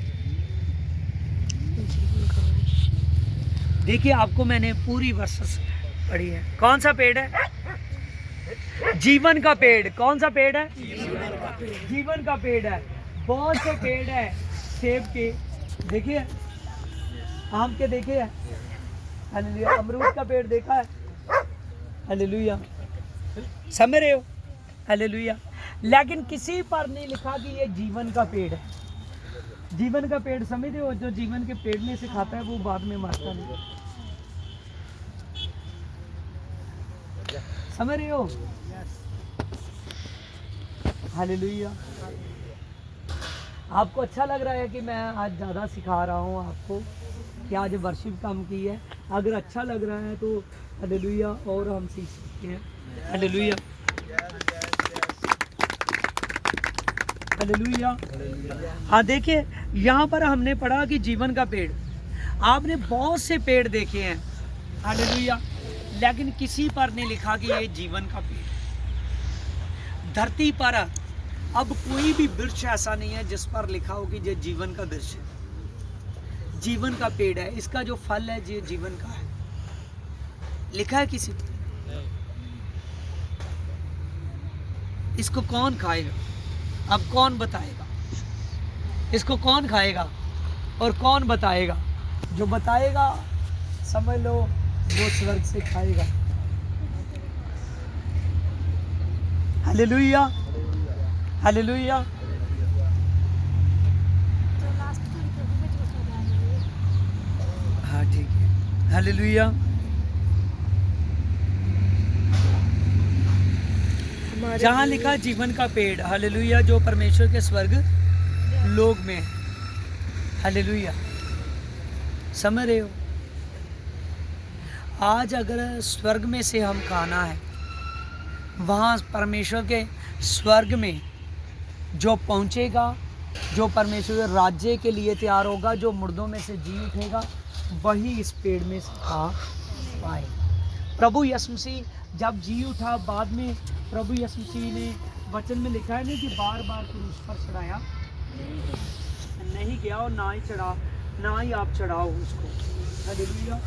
देखिए आपको मैंने पूरी वर्सेस पढ़ी है। कौन सा पेड़ है? जीवन का पेड़। कौन सा पेड़ है? जीवन का पेड़ है। बहुत से पेड़ है, सेब के देखिए, आम के देखे है, हालेलुया, अमरूद का पेड़ देखा है, हालेलुया, समझ रहे हो? हालेलुया, लेकिन किसी पर नहीं लिखा कि ये जीवन का पेड़ है। जीवन का पेड़ समझते हो? जो जीवन के पेड़ में से खाता है वो बाद में मरता नहीं। समझ रहे हो? हालेलुया। आपको अच्छा लग रहा है कि मैं आज ज़्यादा सिखा रहा हूँ आपको कि आज वर्शिप कम की है? अगर अच्छा लग रहा है तो हालेलुया और हम सीख सकते हैं। Hallelujah, hallelujah. हाँ देखिए यहाँ पर हमने पढ़ा कि जीवन का पेड़। आपने बहुत से पेड़ देखे हैं, हालेलुया, लेकिन किसी पर नहीं लिखा कि ये जीवन का पेड़। धरती पर अब कोई भी वृक्ष ऐसा नहीं है जिस पर लिखा हो कि ये जीवन का वृक्ष है, जीवन का पेड़ है, इसका जो फल है ये जीवन का है। लिखा है किसी पर? इसको कौन खाएगा? अब कौन बताएगा? इसको कौन खाएगा और कौन बताएगा? जो बताएगा समझ लो वो स्वर्ग से खाएगा। Hallelujah, hallelujah. हाँ ठीक है, हालेलुया। जहाँ लिखा जीवन का पेड़, हालेलुया, जो परमेश्वर के स्वर्ग लोक में है। हालेलुया, समझ रहे हो? आज अगर स्वर्ग में से हम खाना है, वहाँ परमेश्वर के स्वर्ग में जो पहुँचेगा, जो परमेश्वर के राज्य के लिए तैयार होगा, जो मुर्दों में से जी उठेगा, वही इस पेड़ में से खा पाएगा। प्रभु यीशु मसीह जब जी उठा, बाद में प्रभु यीशु मसीह ने वचन में लिखा है ना कि बार बार क्रूस पर चढ़ाया नहीं गया और ना ही आप चढ़ाओ उसको। हालेलुया,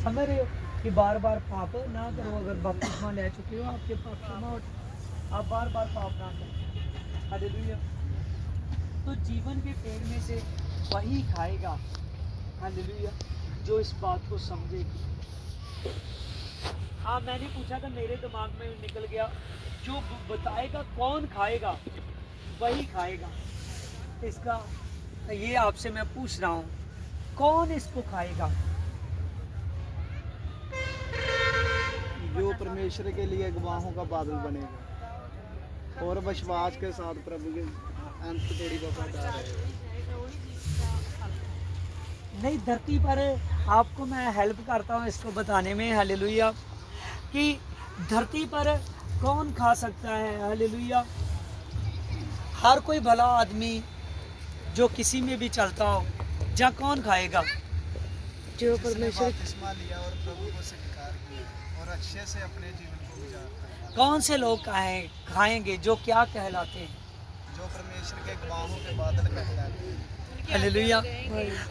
समझ रहे हो कि बार बार पाप ना करो। अगर बपतिस्मा ले चुके हो, आपके पाप क्षमा हो, आप बार बार पाप ना करो। हालेलुया, तो जीवन के पेड़ में से वही खाएगा, हालेलुया, जो इस बात को समझेगा। हाँ मैंने पूछा था, मेरे दिमाग में निकल गया, जो बताएगा कौन खाएगा वही खाएगा। इसका ये आपसे मैं पूछ रहा हूँ, कौन इसको खाएगा? जो परमेश्वर के लिए गवाहों का बादल बनेगा और विश्वास के साथ प्रभु के अंत तेरी वफादार है। नहीं, धरती पर आपको मैं हेल्प करता हूँ इसको बताने में, हालेलुया, कि धरती पर कौन खा सकता है? हालेलुया, हर कोई भला आदमी जो किसी में भी चलता हो, जा कौन खाएगा? जो परमेश्वर बपतिस्मा लिया और प्रभु को स्वीकार किया और अच्छे से अपने जीवन को गुजारता है। कौन से लोग खाएंगे? जो क्या कहलाते हैं? जो परमेश्वर के गवाहों के बादल कहलाते हैं। हालेलुया,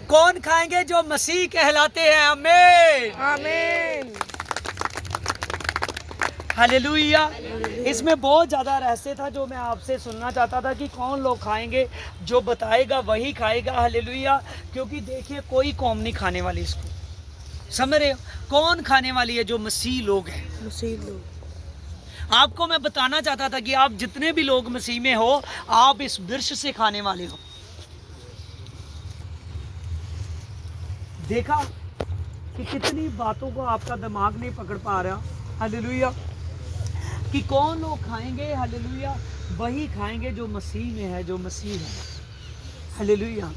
कौन खाएंगे? जो मसीह कहलाते हैं। आमीन, आमीन। हालेलुया। इसमें बहुत ज़्यादा रहस्य था जो मैं आपसे सुनना चाहता था कि कौन लोग खाएंगे, जो बताएगा वही खाएगा। हालेलुया, क्योंकि देखिए कोई कौम नहीं खाने वाली इसको, समझ रहे हो? कौन खाने वाली है? जो मसीह लोग हैं। मसीह लोग। आपको मैं बताना चाहता था कि आप जितने भी लोग मसीह में हो, आप इस वृक्ष से खाने वाले हो। देखा कि कितनी बातों को आपका दिमाग नहीं पकड़ पा रहा। हालेलुया। कि कौन लोग खाएंगे, हालेलुया, वही खाएंगे जो मसीह में है, जो मसीह है। हालेलुया।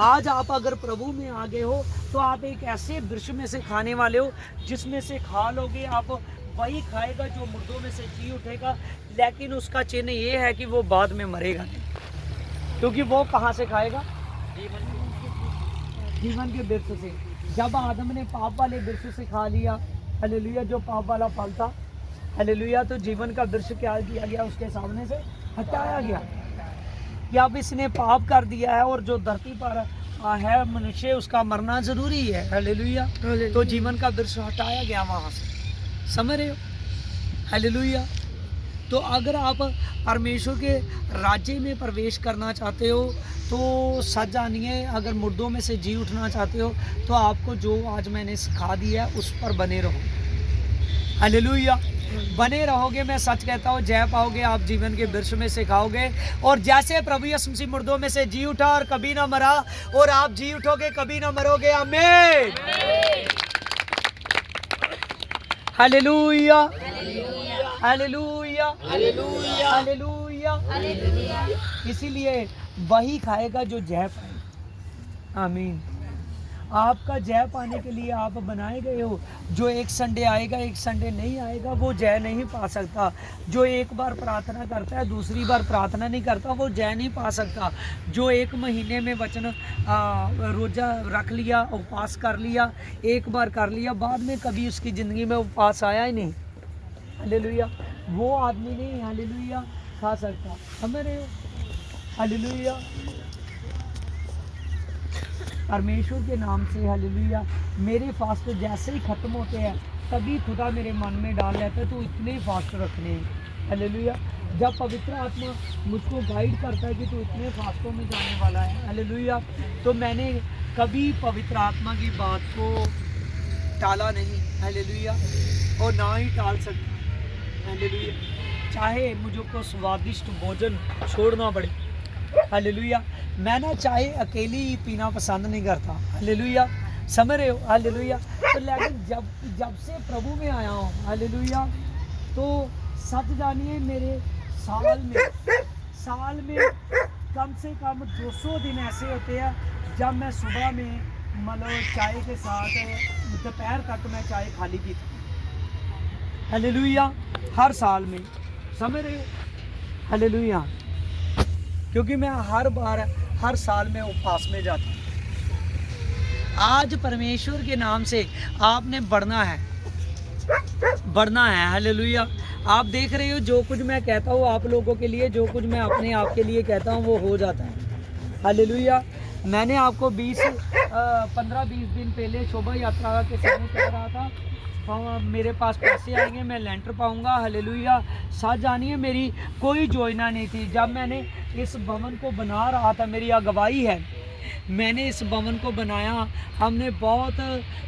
आज आप अगर प्रभु में आ गए हो तो आप एक ऐसे वृक्ष में से खाने वाले हो जिसमें से खा लोगे आप, वही खाएगा जो मुर्दों में से जी उठेगा। लेकिन उसका चिन्ह ये है कि वो बाद में मरेगा नहीं, क्योंकि वो कहाँ से खाएगा? जीवन के वृक्ष से। जब आदम ने पाप वाले वृक्ष से खा लिया, हालेलुया, जो पाप वाला फल था, हालेलुया, तो जीवन का वृक्ष क्या किया गया? उसके सामने से हटाया गया कि अब इसने पाप कर दिया है और जो धरती पर है मनुष्य, उसका मरना जरूरी है। हालेलुया। तो जीवन का वृक्ष हटाया गया वहाँ से, समझ रहे हो? हालेलुया। तो अगर आप परमेश्वर के राज्य में प्रवेश करना चाहते हो तो सच जानिए, अगर मुर्दों में से जी उठना चाहते हो तो आपको जो आज मैंने सिखा दिया है उस पर बने रहो। हालेलुया। बने रहोगे, मैं सच कहता हूँ, जय पाओगे। आप जीवन के वृक्ष में से खाओगे, और जैसे प्रभु यीशु मसीह मुर्दों में से जी उठा और कभी ना मरा, और आप जी उठोगे, कभी ना मरोगे। आमीन। Hallelujah, hallelujah, hallelujah, hallelujah. इसीलिए वही खाएगा जो जय पाए। आमीन। आपका जय पाने के लिए आप बनाए गए हो। जो एक संडे आएगा, एक संडे नहीं आएगा, वो जय नहीं पा सकता। जो एक बार प्रार्थना करता है, दूसरी बार प्रार्थना नहीं करता, वो जय नहीं पा सकता। जो एक महीने में वचन रोज़ा रख लिया, उपवास कर लिया, एक बार कर लिया, बाद में कभी उसकी ज़िंदगी में उपवास आया ही नहीं, हालेलुया, वो आदमी नहीं, हालेलुया, खा सकता। समझ रहे हो? हालेलुया। परमेश्वर के नाम से, हालेलुया। मेरे फास्ट जैसे ही ख़त्म होते हैं तभी खुदा मेरे मन में डाल लेता है तो इतने फास्ट रखने हैं। हालेलुया। जब पवित्र आत्मा मुझको गाइड करता है कि तू इतने फास्टों में जाने वाला है, हालेलुया, तो मैंने कभी पवित्र आत्मा की बात को टाला नहीं, हालेलुया, और ना ही टाल सकता। हालेलुया। चाहे मुझको स्वादिष्ट भोजन छोड़ना पड़े, हालेलुया, मैं ना चाहे अकेली ही पीना पसंद नहीं करता, हालेलुया, समझ रहे हो? हालेलुया। तो लेकिन जब से प्रभु में आया हूँ, हालेलुया, तो सच जानिए मेरे साल में कम से कम 200 दिन ऐसे होते हैं जब मैं सुबह में मतलब चाय के साथ दोपहर तक मैं चाय खाली पीता हूँ, हालेलुया, हर साल में, समझ रहे हो? हालेलुया। क्योंकि मैं हर साल में उपवास में जाता हूँ। आज परमेश्वर के नाम से आपने बढ़ना है, हालेलुया। आप देख रहे हो जो कुछ मैं कहता हूँ आप लोगों के लिए, जो कुछ मैं अपने आप के लिए कहता हूँ वो हो जाता है, हालेलुया। मैंने आपको 15-20 दिन पहले शोभा यात्रा के समय कह रहा था मेरे पास पैसे आएंगे, मैं लेंटर पाऊंगा, हालेलुया। सच जानिए मेरी कोई योजना नहीं थी। जब मैंने इस भवन को बना रहा था, मेरी अगुवाई है, मैंने इस भवन को बनाया, हमने बहुत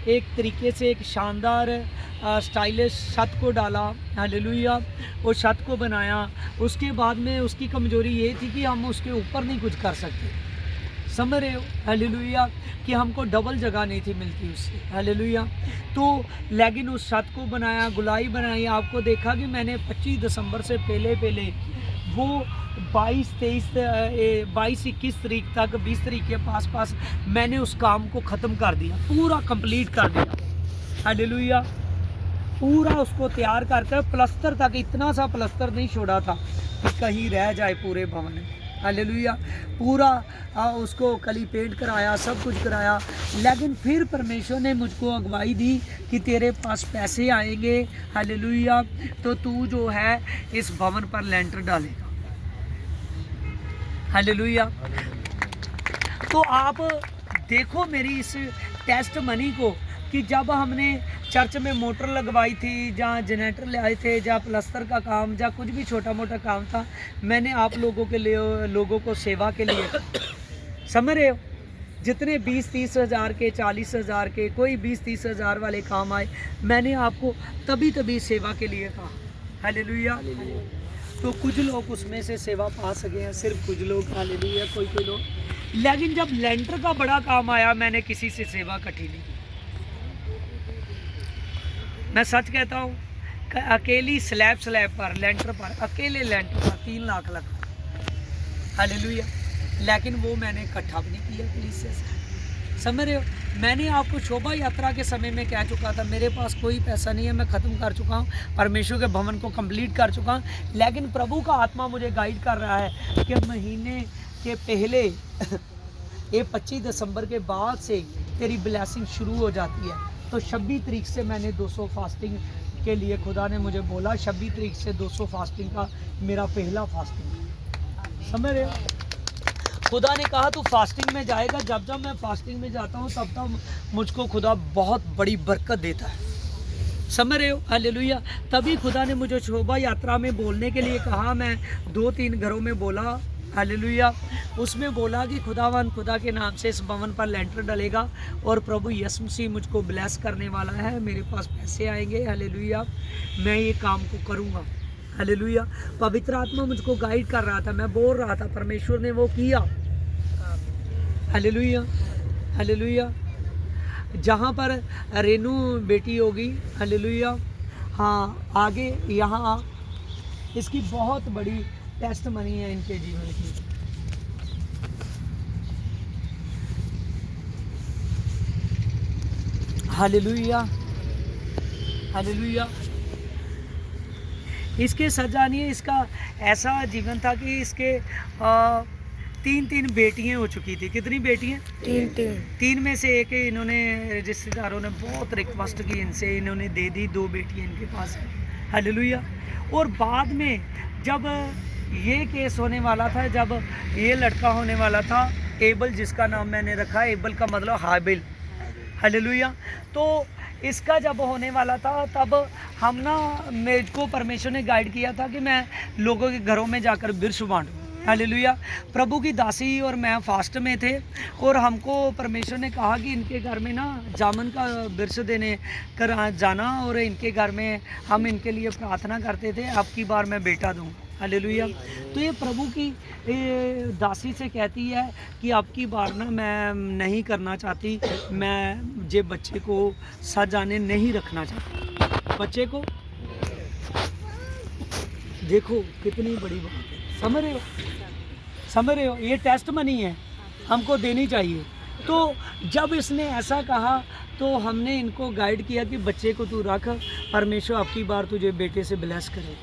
एक तरीके से एक शानदार स्टाइलिश छत को डाला, हालेलुया, वो छत को बनाया। उसके बाद में उसकी कमज़ोरी ये थी कि हम उसके ऊपर नहीं कुछ कर सकते, समझ रहे हो? हालेलुया, कि हमको डबल जगह नहीं थी मिलती उससे, हालेलुया। तो लेकिन उस छत को बनाया, गुलाई बनाई। आपको देखा कि मैंने 25 दिसंबर से पहले वो 22-21 तारीख तक, 20 तारीख के पास मैंने उस काम को ख़त्म कर दिया, पूरा कंप्लीट कर दिया, हालेलुया। पूरा उसको तैयार करके प्लस्तर तक, इतना सा प्लस्तर नहीं छोड़ा था कि कहीं रह जाए पूरे भवन में, हालेलुया। पूरा उसको कली पेंट कराया, सब कुछ कराया। लेकिन फिर परमेश्वर ने मुझको अगुवाई दी कि तेरे पास पैसे आएंगे, हालेलुया, तो तू जो है इस भवन पर लेंटर डालेगा, हालेलुया। तो आप देखो मेरी इस टेस्ट मनी को कि जब हमने चर्च में मोटर लगवाई थी, जहाँ जनरेटर ले आए थे, जहाँ प्लस्तर का काम, जहाँ कुछ भी छोटा मोटा काम था, मैंने आप लोगों के लिए, लोगों को सेवा के लिए, समझ रहे हो? जितने 20-30 हज़ार के, 40 हज़ार के, कोई 20-30 हज़ार वाले काम आए, मैंने आपको तभी सेवा के लिए कहा, हालेलुया। तो कुछ लोग उसमें से सेवा पा सके हैं, सिर्फ कुछ लोग, हालेलुया, कोई लोग। लेकिन जब लेंटर का बड़ा काम आया, मैंने किसी से सेवा इकट्ठी नहीं की। मैं सच कहता हूँ, अकेली स्लैब पर लेंटर पर, अकेले लेंटर पर 3 लाख लगा, हालेलुया। लेकिन वो मैंने इकट्ठा भी नहीं किया कलीसिया से, समझ रहे हो। मैंने आपको शोभा यात्रा के समय में कह चुका था, मेरे पास कोई पैसा नहीं है, मैं ख़त्म कर चुका हूँ, परमेश्वर के भवन को कंप्लीट कर चुका हूँ। लेकिन प्रभु का आत्मा मुझे गाइड कर रहा है कि महीने के पहले ये 25 दिसंबर के बाद से तेरी ब्लेसिंग शुरू हो जाती है। तो 26 तारीख से मैंने 200 फास्टिंग के लिए खुदा ने मुझे बोला, 26 तारीख से 200 फास्टिंग का मेरा पहला फास्टिंग, समझ रहे हो। खुदा ने कहा तू फास्टिंग में जाएगा। जब जब मैं फास्टिंग में जाता हूँ तब तब मुझको खुदा बहुत बड़ी बरकत देता है, समझ रहे हो, हालेलुया। तभी खुदा ने मुझे शोभा यात्रा में बोलने के लिए कहा। मैं 2-3 घरों में बोला, हालेलुया। उसमें बोला कि खुदा के नाम से इस भवन पर लेंटर डलेगा और प्रभु यीशु मसीह मुझको ब्लेस करने वाला है, मेरे पास पैसे आएंगे, हालेलुया, मैं ये काम को करूँगा, हालेलुया। पवित्र आत्मा मुझको गाइड कर रहा था, मैं बोल रहा था, परमेश्वर ने वो किया, हालेलुया, हालेलुया। जहाँ पर रेनू बेटी होगी, हालेलुया, हाँ, आगे यहाँ इसकी बहुत बड़ी टेस्ट मनी है इनके जीवन की, हालेलुया, हालेलुया। इसके सजानिए इसका ऐसा जीवन था कि इसके 3 बेटियां हो चुकी थी। कितनी बेटियां? 3 में से एक इन्होंने, रिश्तेदारों ने बहुत रिक्वेस्ट की इनसे, इन्होंने दे दी, 2 बेटियां इनके पास है, हालेलुया। और बाद में जब ये केस होने वाला था, जब ये लड़का होने वाला था एबल, जिसका नाम मैंने रखा, एबल का मतलब हाबिल, हालेलुया। तो इसका जब होने वाला था तब हम ना, मेरे को परमेश्वर ने गाइड किया था कि मैं लोगों के घरों में जाकर बिरस बांटूं, हालेलुया। प्रभु की दासी और मैं फास्ट में थे और हमको परमेश्वर ने कहा कि इनके घर में ना जामन का बिरस देने कर जाना और इनके घर में हम इनके लिए प्रार्थना करते थे, अब की बार मैं बेटा दूँ, हालेलुया। तो ये प्रभु की दासी से कहती है कि अब की बार ना मैं नहीं करना चाहती, मैं जे बच्चे को सजाने नहीं रखना चाहती, बच्चे को। देखो कितनी बड़ी बात है, समझ रहे हो, समझ रहे हो। ये टेस्ट मनी है, हमको देनी चाहिए। तो जब इसने ऐसा कहा तो हमने इनको गाइड किया कि बच्चे को तू रख, परमेश्वर अब की बार तुझे बेटे से ब्लेस करे,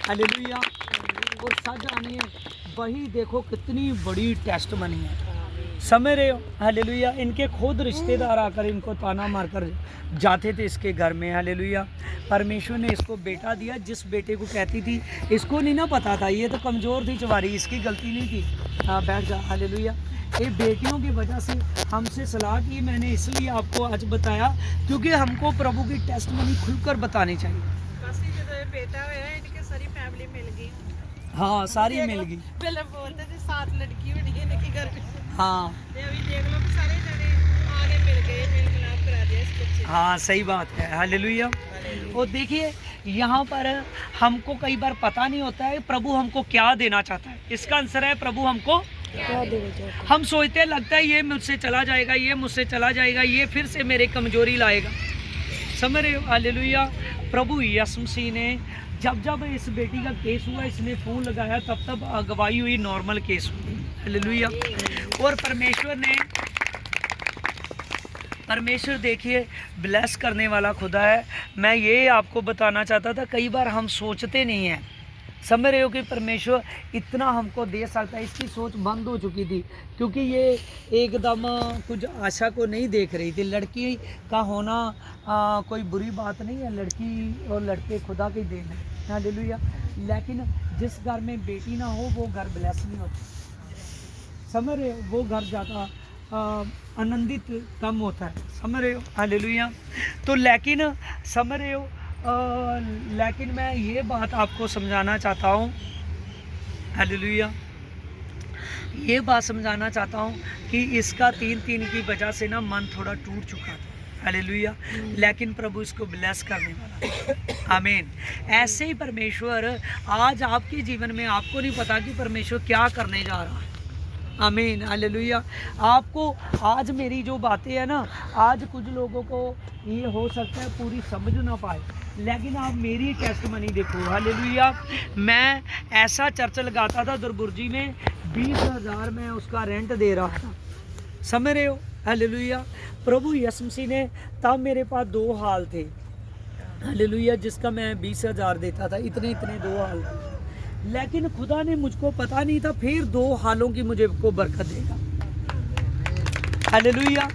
हालेलुया। और सच आनी है, वही देखो कितनी बड़ी टेस्ट मनी है, समझ रहे हो, हालेलुया। इनके खुद रिश्तेदार आकर इनको ताना मारकर जाते थे इसके घर में, हालेलुया। परमेश्वर ने इसको बेटा दिया, जिस बेटे को कहती थी, इसको नहीं ना पता था, ये तो कमज़ोर थी चवारी, इसकी गलती नहीं थी, हाँ बैठ जा, हालेलुया। ये बेटियों की वजह से हमसे सलाह की, मैंने इसलिए आपको आज बताया क्योंकि हमको प्रभु की टेस्ट मनी खुलकर बतानी चाहिए। बेटा होया इनके सारी फैमिली मिल गई, हाँ सारी मिल गई, पहले बोलते थे 7 लड़की होनी है इनके घर में, हाँ अभी देख लो कि सारे जने आगे मिल गए, मेल मिलाप करा दिया इस बच्चे। हाँ सही बात है, हालेलुया। और देखिए यहाँ पर हमको कई बार पता नहीं होता है प्रभु हमको क्या देना चाहता है। इसका आंसर है प्रभु हमको क्या देना चाहते हैं? हम सोचते हैं, लगता है ये मुझसे चला जाएगा, ये मुझसे चला जाएगा, ये फिर से मेरे कमजोरी लाएगा, समझ रहे हो, हालेलुया। प्रभु यीशु मसीह ने जब इस बेटी का केस हुआ, इसने फ़ोन लगाया, तब अगवाई हुई, नॉर्मल केस हुई, हालेलुया। और परमेश्वर देखिए ब्लेस करने वाला खुदा है। मैं ये आपको बताना चाहता था, कई बार हम सोचते नहीं हैं, समझ रहे हो, कि परमेश्वर इतना हमको दे सकता है। इसकी सोच बंद हो चुकी थी क्योंकि ये एकदम कुछ आशा को नहीं देख रही थी। लड़की का होना कोई बुरी बात नहीं है, लड़की और लड़के खुदा की देन है, हालेलुया। लेकिन जिस घर में बेटी ना हो वो घर ब्लेस नहीं होता, समझ रहे हो, वो घर ज़्यादा आनंदित कम होता है, समझ रहे हो, हालेलुया। तो लेकिन समझ रहे हो, लेकिन मैं ये बात आपको समझाना चाहता हूँ, हालेलुया, ये बात समझाना चाहता हूँ कि इसका 3 की वजह से ना मन थोड़ा टूट चुका था, हालेलुया। लेकिन प्रभु इसको ब्लेस करने वाला है। आमीन। ऐसे ही परमेश्वर आज आपके जीवन में, आपको नहीं पता कि परमेश्वर क्या करने जा रहा है। आमीन, हालेलुया। आपको आज मेरी जो बातें हैं ना, आज कुछ लोगों को ये हो सकता है पूरी समझ ना पाए, लेकिन आप मेरी टेस्टमनी देखो। हालेलुया। मैं ऐसा चर्च लगाता था दुरबुर्जी में, 20,000 में उसका रेंट दे रहा था, समझ रहे हो। हालेलुया। प्रभु यीशु मसीह ने, तब मेरे पास 2 हाल थे, हालेलुया, जिसका मैं 20,000 देता था। इतने 2 हाल थे, लेकिन खुदा ने, मुझको पता नहीं था फिर 2 हालों की मुझे को बरकत देगा। हालेलुया।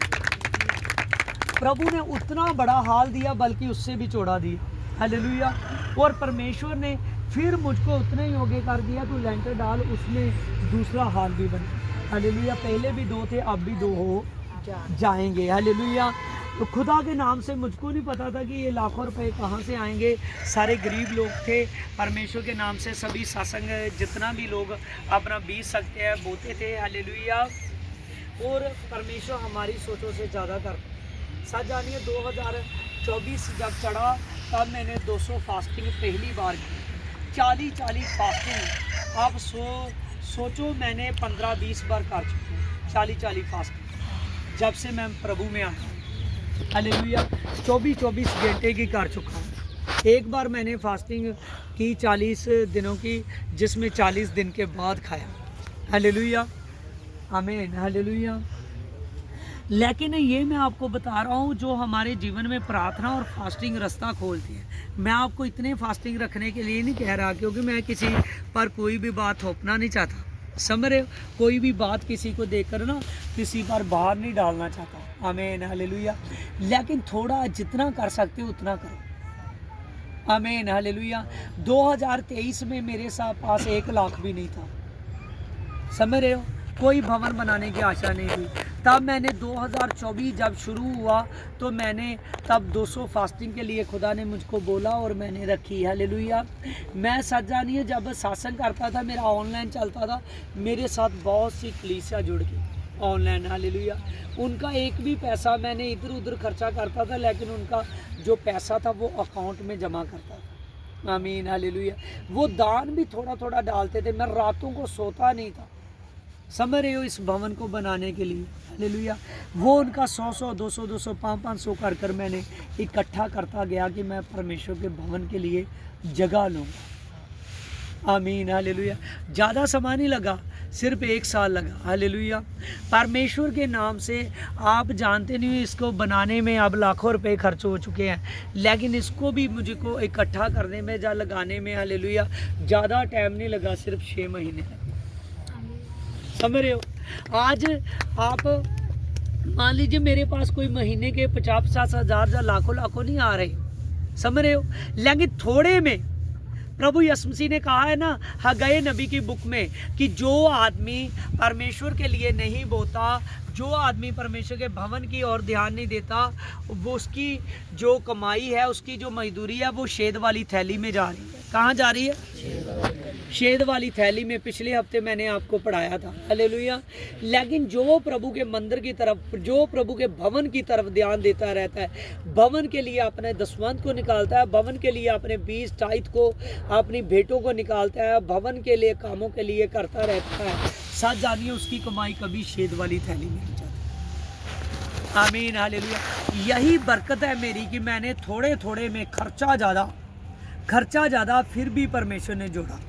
प्रभु ने उतना बड़ा हाल दिया, बल्कि उससे भी चौड़ा दिया। हालेलुया। और परमेश्वर ने फिर मुझको उतना ही योग्य कर दिया, तो लेंटर डाल, उसमें दूसरा हाल भी बना। हालेलुया। पहले भी 2 थे, अब भी 2 हो जाएंगे। हालेलुया। तो खुदा के नाम से मुझको नहीं पता था कि ये लाखों रुपए कहाँ से आएंगे। सारे गरीब लोग थे, परमेश्वर के नाम से सभी सत्संग जितना भी लोग अपना बीज सकते हैं बोते थे। हालेलुया। और परमेश्वर हमारी सोचों से ज़्यादा करता। सच जानिए, 2024 जब चढ़ा तब मैंने 200 फास्टिंग पहली बार की, 40 फास्टिंग। अब सोचो मैंने 15-20 बार कर चुका हूँ 40 फास्टिंग, जब से मैं प्रभु में आया। हालेलुया। 24 घंटे की कर चुका हूँ। एक बार मैंने फास्टिंग की 40 दिनों की, जिसमें 40 दिन के बाद खाया। हालेलुया। आमीन, हालेलुया। लेकिन ये मैं आपको बता रहा हूँ, जो हमारे जीवन में प्रार्थना और फास्टिंग रास्ता खोलती है। मैं आपको इतने फास्टिंग रखने के लिए नहीं कह रहा, क्योंकि मैं किसी पर कोई भी बात थोपना नहीं चाहता, समझ रहे हो। कोई भी बात किसी को देकर ना किसी पर बाहर नहीं डालना चाहता। आमीन, हालेलुया। लेकिन थोड़ा जितना कर सकते हो उतना करो। आमीन, हालेलुया। 2023 में मेरे साथ पास 1 लाख भी नहीं था, समझ रहे हो। कोई भवन बनाने की आशा नहीं थी। तब मैंने 2024 जब शुरू हुआ, तो मैंने तब 200 फास्टिंग के लिए खुदा ने मुझको बोला और मैंने रखी। हालेलुया। मैं सच जानिए, जब सत्संग करता था, मेरा ऑनलाइन चलता था, मेरे साथ बहुत सी कलीसिया जुड़ गई ऑनलाइन। हालेलुया। उनका एक भी पैसा मैंने इधर उधर खर्चा करता था, लेकिन उनका जो पैसा था वो अकाउंट में जमा करता था। आमीन, हालेलुया। वो दान भी थोड़ा थोड़ा डालते थे। मैं रातों को सोता नहीं था, समझ रहे हो, इस भवन को बनाने के लिए। हालेलुया। वो उनका 100, 200, 500 कर मैंने इकट्ठा करता गया कि मैं परमेश्वर के भवन के लिए जगह लूँगा। आमीन, हालेलुया। ज़्यादा समय नहीं लगा, सिर्फ 1 साल लगा। हालेलुया। परमेश्वर के नाम से आप जानते नहीं हो, इसको बनाने में अब लाखों रुपए खर्च हो चुके हैं, लेकिन इसको भी मुझको इकट्ठा करने में, या लगाने में, हालेलुया, ज़्यादा टाइम नहीं लगा, सिर्फ 6 महीने लगे। समझ रहे हो। आज आप मान लीजिए मेरे पास कोई महीने के 50-50 हज़ार या लाखों नहीं आ रहे, समझ रहे हो, लेकिन थोड़े में प्रभु यीशु मसीह ने कहा है ना हगै नबी की बुक में, कि जो आदमी परमेश्वर के लिए नहीं बोता, जो आदमी परमेश्वर के भवन की ओर ध्यान नहीं देता, वो उसकी जो कमाई है, उसकी जो मजदूरी है, वो शेद वाली थैली में जा रही है। कहाँ जा रही है? शेद वाली थैली में। पिछले हफ्ते मैंने आपको पढ़ाया था। हालेलुया। लेकिन जो प्रभु के मंदिर की तरफ, जो प्रभु के भवन की तरफ ध्यान देता रहता है, भवन के लिए अपने दसवंत को निकालता है, भवन के लिए अपने 20 टाइथ को, अपनी भेंटों को निकालता है, भवन के लिए कामों के लिए करता रहता है, सच जानिए उसकी कमाई कभी शेद वाली थैली में नहीं जाती। आमीन, हालेलुया। यही बरकत है मेरी कि मैंने थोड़े थोड़े में खर्चा ज़्यादा फिर भी परमेश्वर ने जोड़ा।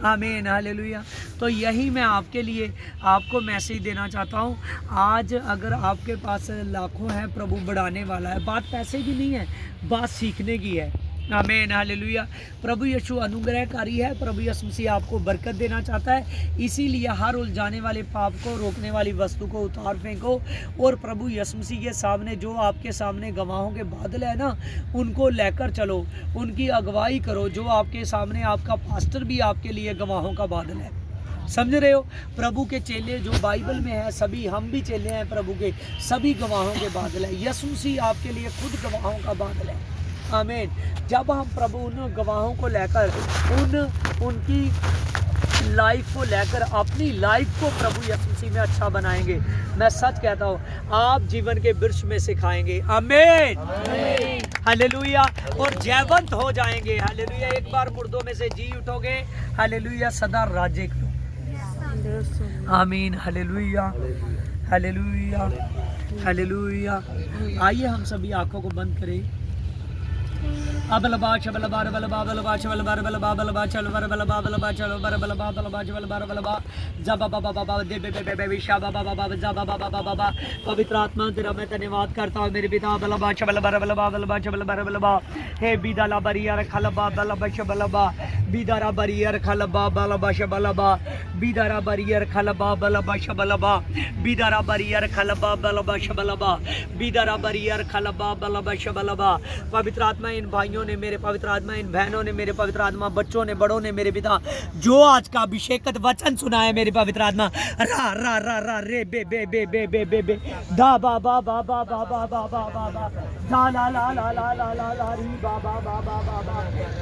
आमीन, हालेलुया। तो यही मैं आपके लिए आपको मैसेज देना चाहता हूँ। आज अगर आपके पास लाखों है, प्रभु बढ़ाने वाला है। बात पैसे की नहीं है, बात सीखने की है। आमीन, हालेलुया। प्रभु यीशु अनुग्रहकारी है। प्रभु यीशु मसीह आपको बरकत देना चाहता है, इसीलिए हर उलझाने वाले पाप को, रोकने वाली वस्तु को उतार फेंको, और प्रभु यीशु मसीह के सामने, जो आपके सामने गवाहों के बादल है ना, उनको लेकर चलो, उनकी अगुवाई करो। जो आपके सामने, आपका पास्टर भी आपके लिए गवाहों का बादल है, समझ रहे हो। प्रभु के चेले जो बाइबल में है, सभी हम भी चेले हैं प्रभु के, सभी गवाहों के बादल है। यीशु मसीह आपके लिए खुद गवाहों का बादल है। आमीन। जब हम प्रभु उन गवाहों को लेकर उनकी लाइफ को लेकर अपनी लाइफ को प्रभु यीशु मसीह में अच्छा बनाएंगे। मैं सच कहता हूँ, आप जीवन के वृक्ष में से खाएंगे। आमीन, हालेलुया, और जयवंत हो जाएंगे। हालेलुया, एक बार मुर्दों में से जी उठोगे। हालेलुया, सदा राज्य करो। आमीन, हालेलुया, हालेलुया, हालेलुया। आइए हम सभी आंखों को बंद करें। अबलबा चबलबा बलबा बलबा चबलबा बलबा बलबा चलबर बलबा बलबा चलबर बलबा बलबा चबलबर बलबा जबा बाबा बाबा दे बे बे बे विशा बाबा बाबा जबा बाबा बाबा। पवित्र आत्मा तेरा मैं धन्यवाद करता हूँ मेरे पिता। बलबा चबलबर बलबा बलबा चबलबर बलबा। हे बिदाला बरियर खलबा बलबा चबलबा बिदारा बरियर खलबा बलबा चबलबा बिदारा बरियर खलबा बलबा चबलबा बिदारा बरियर खलबा बलबा चबलबा बिदारा बरियर खलबा बलबा चबलबा। पवित्र आत्मा इन भाइयों ने, मेरे पवित्र आत्मा इन बहनों ने, मेरे पवित्र आत्मा बच्चों ने, बड़ों ने, मेरे पिता जो आज का अभिषेकत वचन सुना है मेरे पवित्र आत्मा, रा रा रा रा रे बे बे बे बे बे बे बे दा बा बा बा बा बा बा बा बा बा बा दा ला ला ला ला ला ला ला री बा बा बा बा बा बा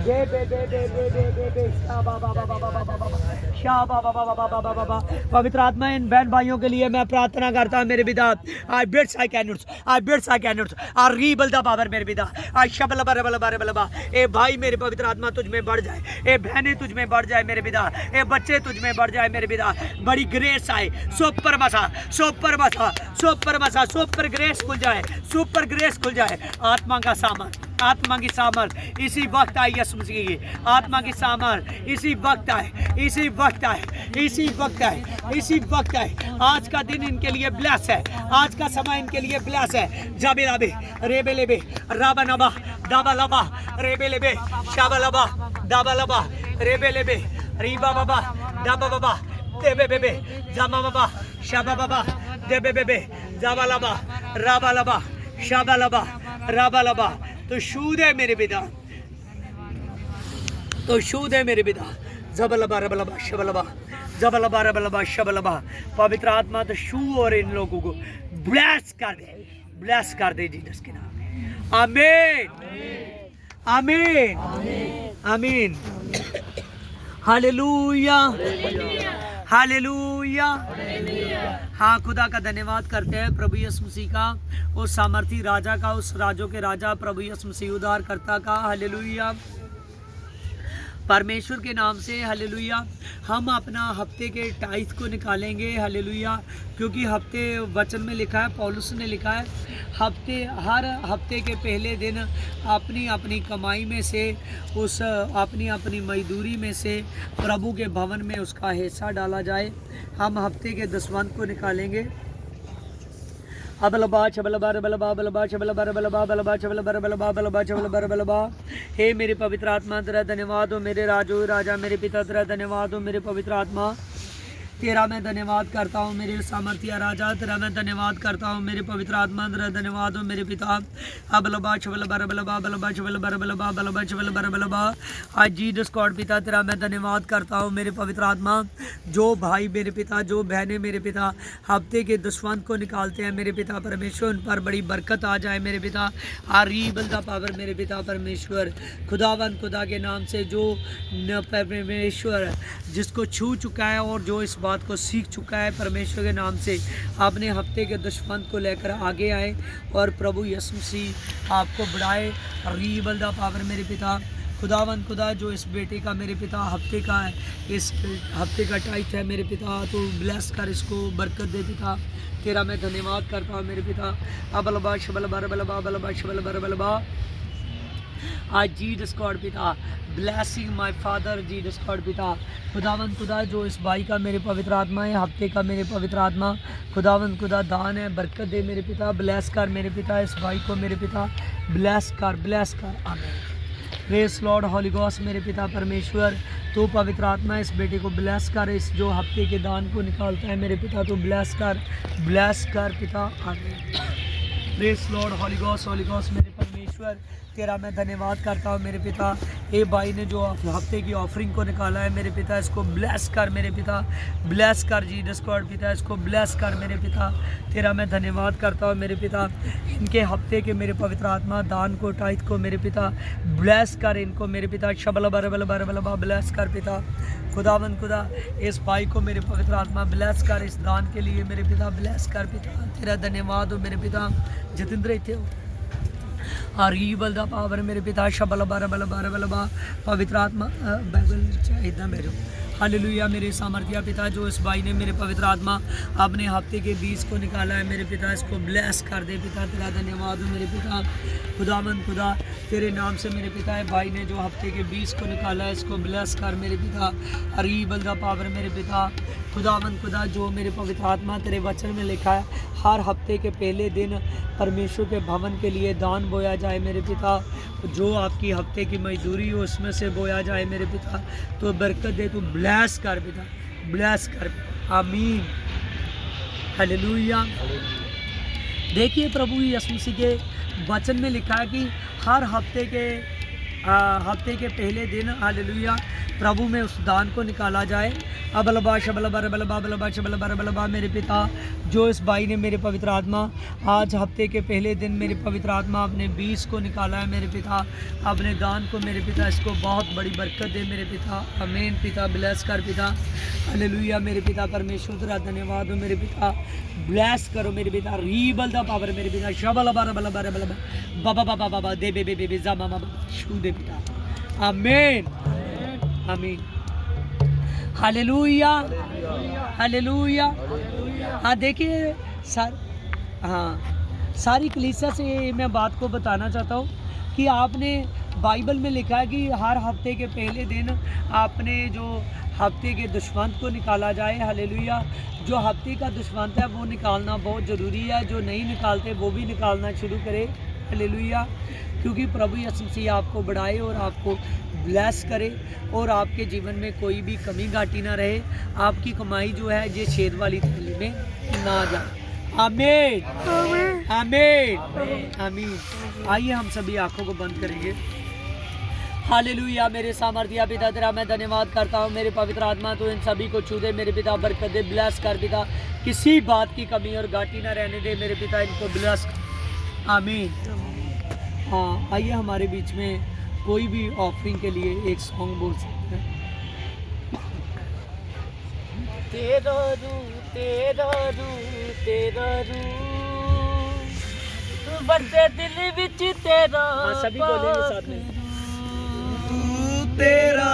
बे बे बे बे बे बे बे बे शा बा बा बा बा बा बा बा शा बा बा बा बा बा बा बा। पवित्र आत्मा इन बहन भाइयों के लिए मैं प्रार्थना करता हूँ मेरे पिता। आई बिट्स I cancel I rebuke the power मेरे पिता। आई शबल बर बल बर बलबा। ए भाई मेरे पवित्र आत्मा तुझ में बढ़ जाए, ए बहनें तुझ में बढ़ जाए मेरे पिता, ए बच्चे तुझ में बढ़ जाए मेरे पिता। बड़ी ग्रेस आए, सुपर मसा सुपर मसा सुपर मसा सुपर ग्रेस खुल जाए, सुपर ग्रेस खुल जाए। आत्मा का सामर्थ, आत्मा की सामर्थ इसी वक्त आई यीशु मसीह की। आत्मा की सामर्थ इसी वक्त आए, इसी वक्त आए, इसी वक्त आए, इसी वक्त आए। आज का दिन इनके लिए ब्लेस है, आज का समय इनके लिए ब्लेस है। जाबे लाबे रेबे लेबे राबा नबा दाबा लबा रेबे लेबे शाबा लबा दाबा लबा रेबे लेबे रीबा बाबा दाबा बाबा देबे बेबे जामा बाबा शाबा बाबा देबे बेबे जाबा लबा राबा लबा शाबा लबा राबा लबा। तो शूद है मेरे पिता, तो शूद है मेरे पिता। जबलबा रबलबा शबलबा जबलबा रबलबा शबलबा। पवित्र आत्मा तो शू और इन लोगों को ब्लेस कर दे, ब्लेस कर दे जीसस के नाम में। आमीन, आमीन, आमीन। Hallelujah, hallelujah. हाँ, खुदा का धन्यवाद करते हैं प्रभु यीशु मसीह का, उस सामर्थी राजा का, उस राजों के राजा प्रभु यीशु मसीह उद्धारकर्ता का। हालेलुया, परमेश्वर के नाम से। हालेलुया। हम अपना हफ्ते के टाइथ को निकालेंगे। हालेलुया, क्योंकि हफ्ते वचन में लिखा है, पौलुस ने लिखा है, हर हफ्ते के पहले दिन अपनी अपनी कमाई में से, उस अपनी अपनी मजदूरी में से प्रभु के भवन में उसका हिस्सा डाला जाए। हम हफ्ते के दसवंत को निकालेंगे। अबलबा चबलबा बलबा बलबा चबलबा बलबा बलबा चबलबा बलबा बलबा चबलबा बलबा। हे मेरे पवित्र आत्मा तेरा धन्यवाद हो, मेरे राजो राजा मेरे पिता तेरा धन्यवाद हो, मेरे पवित्र आत्मा तेरा मैं धन्यवाद करता हूँ। मेरे सामर्थ्य राजा तेरा मैं धन्यवाद करता हूँ, मेरे पवित्र आत्मा तेरा धन्यवाद हो, मेरे पिता। अबलबा चबलबा बलबा बलबा चबलबा बलबा बलबा चबलबा बलबा। आज जीसस गॉड पिता तेरा मैं धन्यवाद करता हूँ, मेरे पवित्र आत्मा। जो भाई मेरे पिता, जो बहनें मेरे पिता हफ्ते के दसवंत को निकालते हैं मेरे पिता परमेश्वर, उन पर बड़ी बरकत आ जाए मेरे पिता। आरीबल दा पावर मेरे पिता परमेश्वर, खुदावंद खुदा के नाम से जो परमेश्वर जिसको छू चुका है और जो इस बात को सीख चुका है परमेश्वर के नाम से, अपने हफ्ते के दसवंत को लेकर आगे आए और प्रभु यीशु मसीह आपको बढ़ाए। रीबल दा पावर मेरे पिता, खुदावंद खुदा जो इस बेटे का मेरे पिता हफ्ते का है, इस हफ्ते का टाइट है मेरे पिता, तो ब्लेस कर, इसको बरकत दे पिता। तेरा मैं धन्यवाद करता हूँ मेरे पिता। अबलबा शबलबा बलबा बलबा शबलबा बलबा। आज जीसस गॉड पिता blessing my father Jesus God पिता। खुदावंद खुदा जो इस भाई का मेरे पवित्र आत्मा है, हफ्ते का मेरे पवित्र आत्मा, खुदावंद खुदा दान है, बरकत दे मेरे पिता। ब्लेस कर मेरे पिता इस भाई को मेरे पिता, ब्लेस कर, ब्लेस कर। आमीन। प्रेज लॉर्ड होली गॉस्ट मेरे पिता परमेश्वर, तो पवित्र आत्मा इस बेटे को ब्लेस कर, इस जो हफ्ते के दान को निकालता है मेरे पिता, तो ब्लेस कर, ब्लेस कर पिता। आमीन। प्रेज लॉर्ड होली गॉस्ट मेरे परमेश्वर। परमेश्वर तेरा मैं धन्यवाद करता हूँ मेरे पिता। ये भाई ने जो हफ्ते की ऑफरिंग को निकाला है मेरे पिता, इसको ब्लेस कर मेरे पिता, ब्लेस कर जीसस गॉड पिता, इसको ब्लेस कर मेरे पिता। तेरा मैं धन्यवाद करता हूँ मेरे पिता। इनके हफ्ते के मेरे पवित्र आत्मा दान को, टाइट को मेरे पिता ब्लेस कर इनको मेरे पिता, शबल बर बल बर बल बा ब्लेस कर पिता। खुदावन खुदा इस भाई को मेरे पवित्र आत्मा ब्लेस कर, इस दान के लिए मेरे पिता ब्लेस कर पिता। तेरा धन्यवाद हो मेरे पिता। जतिंद्र इतने हो आरी बल दा पावर मेरे पिता, शबल बर बल बा पवित्र आत्मा बाइबल इतना बैठो। हालेलुया मेरे सामर्थ्य पिता, जो इस भाई ने मेरे पवित्र आत्मा अपने हफ्ते के 20 को निकाला है मेरे पिता, इसको ब्लेस कर दे पिता। तेरा धन्यवाद हो मेरे पिता। खुदावंद खुदा तेरे नाम से मेरे पिता है, भाई ने जो हफ्ते के 20 को निकाला है इसको ब्लेस कर मेरे पिता। हरी बलदा पावर मेरे पिता। खुदावंद खुदा जो मेरे पवित्र आत्मा तेरे वचन में लिखा है हर हफ्ते के पहले दिन परमेश्वर के भवन के लिए दान बोया जाए मेरे पिता, जो आपकी हफ्ते की मजदूरी हो उसमें से बोया जाए मेरे पिता। तो बरकत दे, तू ब्लेस कर पिता, ब्लेस कर। आमीन हालेलुया। देखिए प्रभु यीशु मसीह के वचन में लिखा है कि हर हफ्ते के पहले दिन हालेलुया प्रभु में उस दान को निकाला जाए। अबलबा शबल बर बलबा बलबा शबल बर बलबा मेरे पिता, जो इस भाई ने मेरे पवित्र आत्मा आज हफ्ते के पहले दिन मेरे पवित्र आत्मा अपने 20 को निकाला है मेरे पिता, अपने दान को मेरे पिता, इसको बहुत बड़ी बरकत दे मेरे पिता। आमीन पिता, ब्लेस कर पिता। हालेलुया मेरे पिता, परमेश्वर तेरा धन्यवाद हो मेरे पिता, ब्लेस करो मेरे पिता। रीबल दा पावर मेरे पिता, शबल बर बल बर बल बाबा बाबा बाबा दे बे बे जा मामा शू दे पिता। आमीन आमीन हालेलुया हालेलुया। हाँ देखिए सर, हाँ सारी कलीसिया से मैं बात को बताना चाहता हूँ कि आपने बाइबल में लिखा है कि हर हफ्ते के पहले दिन आपने जो हफ्ते के दुश्मन को निकाला जाए। हालेलुया। जो हफ्ते का दुश्मन है वो निकालना बहुत ज़रूरी है, जो नहीं निकालते वो भी निकालना शुरू करें। हालेलुया। क्योंकि प्रभु यीशु मसीह आपको बढ़ाए और आपको ब्लेस करे और आपके जीवन में कोई भी कमी घाटी ना रहे, आपकी कमाई जो है ये छेद वाली थैली में ना जाए। आमीन आमीन आमीन। आइए हम सभी आंखों को बंद करेंगे। हालेलुया मेरे सामर्थ्य पिता, तेरा मैं धन्यवाद करता हूँ मेरे पवित्र आत्मा, तो इन सभी को छू दे मेरे पिता, बरकत दे, ब्लेस कर पिता, किसी बात की कमी और घाटी ना रहने दे मेरे पिता, इनको ब्लेस कर। आमीन। हाँ आइए हमारे बीच में कोई भी ऑफरिंग के लिए एक सॉन्ग बोल सकते हैं। तेरा रू तेरा रू तेरा रू बड़े दिल विच तेरा हाँ, सभी बोलेंगे साथ में। तू तेरा